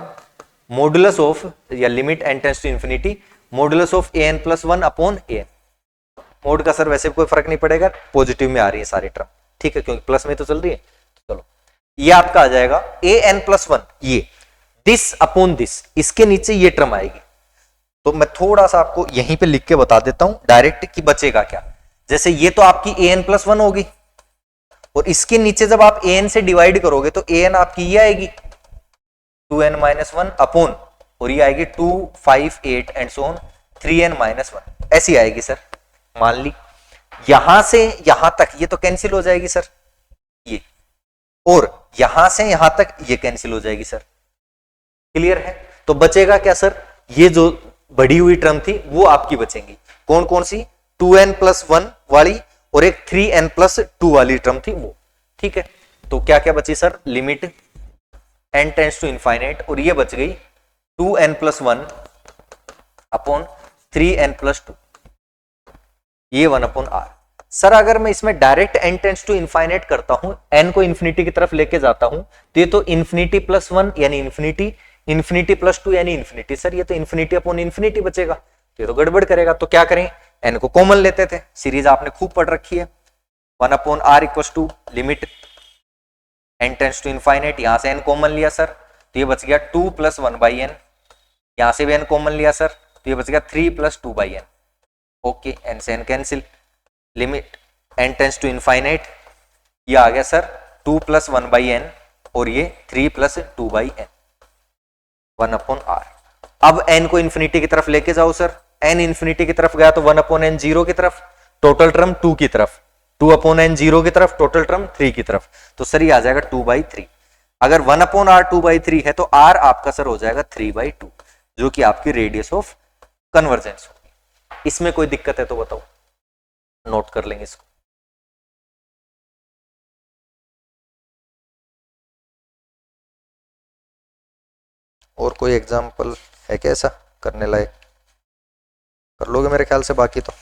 मॉडुलस ऑफ, या limit n tends to infinity, modulus of an+1 upon an। Mod का सर वैसे कोई फर्क नहीं पड़ेगा, पॉजिटिव में आ रही है सारी टर्म, ठीक है, क्योंकि प्लस में तो चल रही है। चलो ये आपका आ जाएगा an+1, ये दिस अपॉन दिस, इसके नीचे ये टर्म आएगी। तो मैं थोड़ा सा आपको यहीं पे लिख के बता देता हूं डायरेक्ट कि बचेगा क्या। जैसे ये तो आपकी an+1 होगी, और इसके नीचे जब आप an से डिवाइड करोगे तो an आपकी ये आएगी 2n-1 अपॉन, और ये आएगी 2 5 8 एंड सो ऑन 3n-1, ऐसी आएगी सर। मान ली यहां से यहां तक ये तो कैंसिल हो जाएगी सर, ये, और यहां से यहां तक ये कैंसिल हो जाएगी सर, क्लियर है। तो बचेगा क्या सर, ये जो बढ़ी हुई टर्म थी वो आपकी बचेंगी, कौन कौन सी, 2n+1 वाली और एक 3n+2 वाली टर्म थी वो, ठीक है। तो क्या क्या बची sir, limit n tends to infinite, और ये बच गई 2n+1 अपॉन 3n+2, ये 1/r। सर अगर मैं इसमें direct n tends to infinite करता हूं, n को इंफिनिटी की तरफ लेके जाता हूं, तो ये तो ∞+1 यानी इंफिनिटी, ∞+2 यानी इंफिनिटी, सर ये तो इंफिनिटी अपॉन इंफिनिटी बचेगा, तो ये तो गड़बड़ करेगा। तो क्या करें, n को कॉमन लेते थे, सीरीज आपने खूब पढ़ रखी है, 1/r equal to limit n tends to infinite, यहां से n कॉमन लिया सर, तो ये बच गया 2 + 1/n, यहां से भी n कॉमन लिया सर, तो ये बच गया 3 + 2/n, ओके, n से n cancel, limit n tends to infinite, ये आ गया सर 2 + 1/n, और ये 3 + 2/n, 1/r। अब n को इंफिनिटी की तरफ लेके जाओ सर, n इंफिनिटी की तरफ गया तो 1/n 0 की तरफ, टोटल टर्म 2 की तरफ, 2/n 0 की तरफ, टोटल टर्म 3 की तरफ, तो सर ये आ जाएगा 2/3। अगर 1/r 2/3 है तो r आपका सर हो जाएगा 3/2, जो कि आपकी रेडियस ऑफ कन्वर्जेंस होगी। इसमें कोई दिक्कत है तो बताओ, नोट कर लेंगे इसको। और कोई एग्जाम्पल है क्या ऐसा करने लायक, कर लोगे मेरे ख्याल से बाकी तो।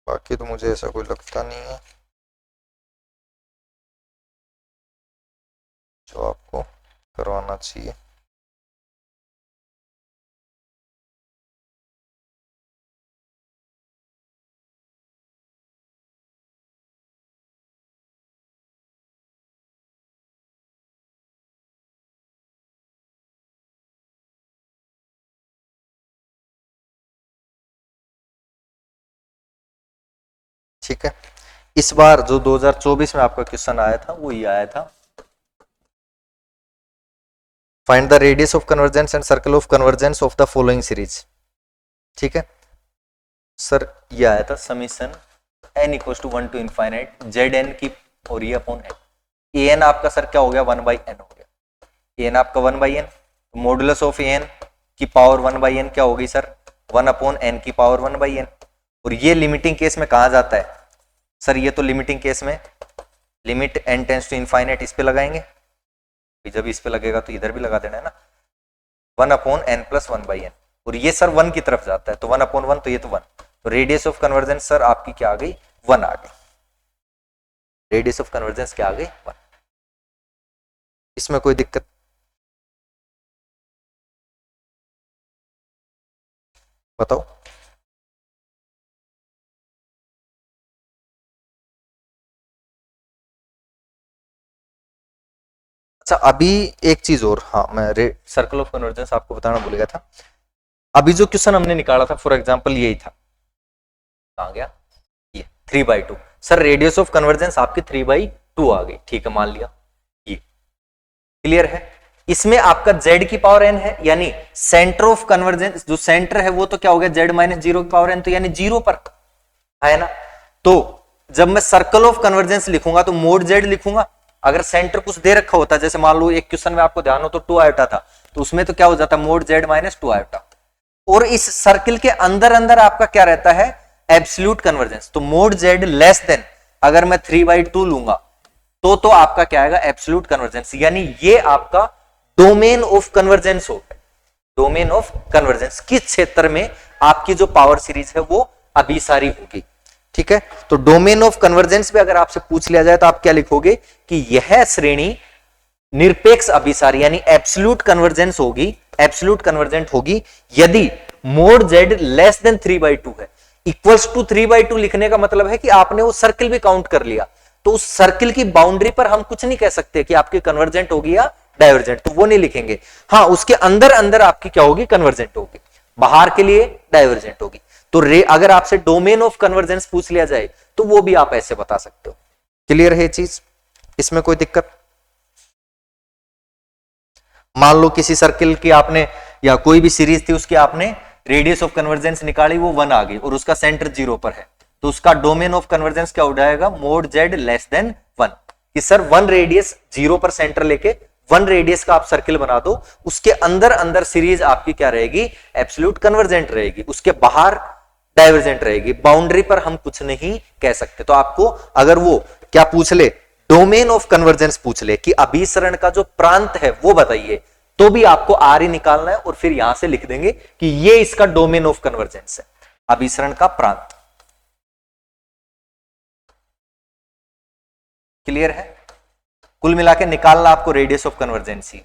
बाकी तो मुझे ऐसा कोई लगता नहीं है जो आपको करवाना होना चाहिए। ठीक है, इस बार जो 2024 में आपका क्वेश्चन आया था वो ये आया था, find the radius of convergence and circle of convergence of the following series. ठीक है सर, ये आया था summation n equal to 1 to infinite z n की और ये अपॉन एन। ए एन आपका सर क्या हो गया, 1/n हो गया। ए एन आपका 1/n, modulus of a n की पावर 1/n क्या होगी सर, 1/n की पावर 1/n। और ये लिमिटिंग केस में कहा जाता है सर, ये तो लिमिटिंग केस में limit n tends to infinite इस पे लगाएंगे, जब इस पे लगेगा तो इधर भी लगा देना है ना, 1/n + 1/n। और ये सर 1 की तरफ जाता है तो 1/1, तो ये तो 1। तो रेडियस ऑफ कन्वर्जेंस सर आपकी क्या आ गई, 1 आ गई। रेडियस ऑफ कन्वर्जेंस क्या आ गई, 1। इसमें कोई दिक्कत? बताओ। अच्छा अभी एक चीज और, हाँ मैं सर्कल ऑफ कन्वर्जेंस आपको बताना भूल गया था। अभी जो क्वेश्चन हमने निकाला था फॉर एग्जांपल यही था, कहाँ गया ये 3/2। सर रेडियस ऑफ कन्वर्जेंस आपकी 3/2 आ गई, ठीक है मान लिया, ये क्लियर है। इसमें आपका z की पावर n है, यानी सेंटर ऑफ कन्वर्जेंस जो सेंटर है वो तो क्या हो गया z - 0 की पावर n, तो यानी 0 पर है ना। तो जब मैं सर्कल ऑफ कन्वर्जेंस लिखूंगा तो मोड z लिखूंगा। अगर सेंटर कुछ दे रखा होता, जैसे मान लो एक क्वेश्चन में आपको ध्यान हो तो 2 आयोटा था, तो उसमें तो क्या हो जाता मोड z - 2 आयोटा। और इस सर्किल के अंदर अंदर आपका क्या रहता है, एब्सोल्यूट कन्वर्जेंस। तो मोड z लेस देन, अगर मैं 3/2 लूंगा तो आपका क्या आएगा, एब्सोल्यूट कन्वर्जेंस। यानी ये आपका डोमेन ऑफ कन्वर्जेंस हो गया। डोमेन ऑफ कन्वर्जेंस किस क्षेत्र में आपकी जो पावर सीरीज है वो अभिसारी होगी। ठीक है, तो डोमेन ऑफ कन्वर्जेंस पे अगर आपसे पूछ लिया जाए तो आप क्या लिखोगे कि यह श्रेणी निरपेक्ष अभिसारी यानी एब्सोल्यूट कन्वर्जेंस होगी, एब्सोल्यूट कन्वर्जेंट होगी यदि मोड z लेस देन 3/2 है। इक्वल्स टू 3/2 लिखने का मतलब है कि आपने वो सर्किल भी काउंट कर लिया, तो उस सर्किल की बाउंड्री पर हम कुछ नहीं कह सकते कि आपकी कन्वर्जेंट होगी या डाइवर्जेंट, तो वो नहीं लिखेंगे। हाँ उसके अंदर अंदर आपकी क्या होगी, कन्वर्जेंट होगी, बाहर के लिए डाइवर्जेंट होगी। तो अगर आपसे डोमेन ऑफ कन्वर्जेंस पूछ लिया जाए तो वो भी आप ऐसे बता सकते हो। क्लियर है ये चीज, इसमें कोई दिक्कत? मान लो किसी सर्किल की आपने या कोई भी सीरीज थी उसकी आपने रेडियस ऑफ कन्वर्जेंस निकाली, वो 1 आ गई और उसका सेंटर 0 पर है, तो उसका डोमेन ऑफ कन्वर्जेंस क्या हो जाएगा, मोड z लेस देन 1। कि सर 1 रेडियस 0 पर सेंटर लेके 1 रेडियस का आप सर्किल बना दो, उसके अंदर अंदर सीरीज आपकी क्या रहेगी, एब्सोल्यूट कन्वर्जेंट रहेगी, उसके बाहर डाइवर्जेंट रहेगी। बाउंड्री पर हम कुछ नहीं कह सकते। तो आपको अगर वो क्या पूछ ले, डोमेन ऑफ कन्वर्जेंस पूछ ले कि अभिसरण का जो प्रांत है वो बताइए, तो भी आपको आर ही निकालना है और फिर यहां से लिख देंगे कि ये इसका डोमेन ऑफ कन्वर्जेंस है, अभिसरण का प्रांत। क्लियर है? कुल मिला के निकालना आपको रेडियस ऑफ कन्वर्जेंस ही,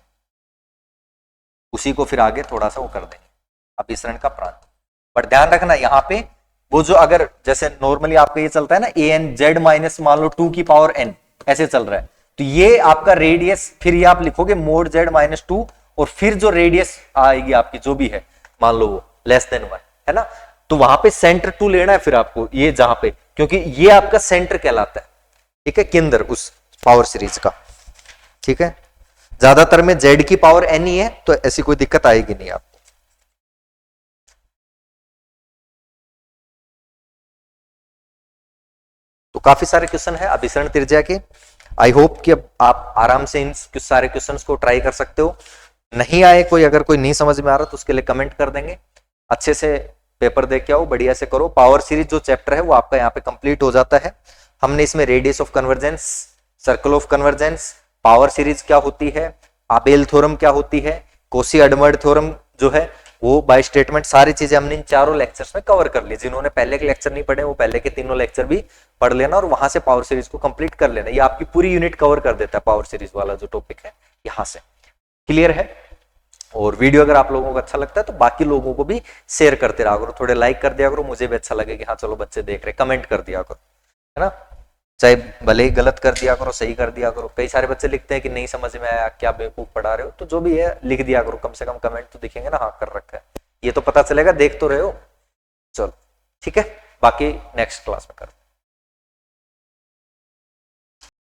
उसी को फिर आगे थोड़ा सा वो कर देंगे, अभिसरण का प्रांत। पर ध्यान रखना यहाँ पे वो जो अगर जैसे नॉर्मली आपका ये चलता है ना an z माइनस मान लो 2 की पावर n ऐसे चल रहा है, तो ये आपका रेडियस, फिर ये आप लिखोगे मोड z - 2 और फिर जो रेडियस आएगी आपकी जो भी है मान लो वो लेस देन 1 है ना, तो वहां पे सेंटर 2 लेना है फिर आपको, ये जहां पे, क्योंकि ये आपका सेंटर कहलाता है। ठीक है, केंद्र उस पावर सीरीज का। ठीक है, ज्यादातर में z की पावर n ही है तो ऐसी कोई दिक्कत आएगी नहीं आपको। तो काफी सारे क्वेश्चन है अभिसरण त्रिज्या के। आई होप कि अब आप आराम से इन सारे क्वेश्चंस को ट्राई कर सकते हो। नहीं आए कोई, अगर कोई नहीं समझ में आ रहा तो उसके लिए कमेंट कर देंगे। अच्छे से पेपर देख के आओ, बढ़िया से करो। पावर सीरीज जो चैप्टर है वो आपका यहाँ पे कंप्लीट हो जाता है। हमने इसमें radius of convergence, circle of convergence, power series क्या होती है, आबेल थ्योरम क्या होती है, कोशी एडमंड थ्योरम जो है वो, बाय स्टेटमेंट, सारी चीजें हमने इन चारों लेक्चर्स में कवर कर ली। जिन्होंने पहले के लेक्चर नहीं पढ़े वो पहले के तीनों लेक्चर भी पढ़ लेना और वहां से पावर सीरीज को कंप्लीट कर लेना। ये आपकी पूरी यूनिट कवर कर देता है पावर सीरीज वाला जो टॉपिक है यहाँ से। क्लियर है? और वीडियो अगर आप लोगों को अच्छा लगता है तो बाकी लोगों को भी शेयर करते रहा करो, थोड़े लाइक कर दिया करो, मुझे भी अच्छा लगे कि हाँ चलो बच्चे देख रहे, कमेंट कर दिया करो, है ना? चाहे भले ही गलत कर दिया करो, सही कर दिया करो। कई सारे बच्चे लिखते हैं कि नहीं समझ में आया, क्या बेवकूफ पढ़ा रहे हो, तो जो भी है लिख दिया करो, कम से कम कमेंट तो दिखेंगे ना, हाँ कर रखा है, ये तो पता चलेगा, देख तो रहे हो। चलो ठीक है, बाकी नेक्स्ट क्लास में करते हैं।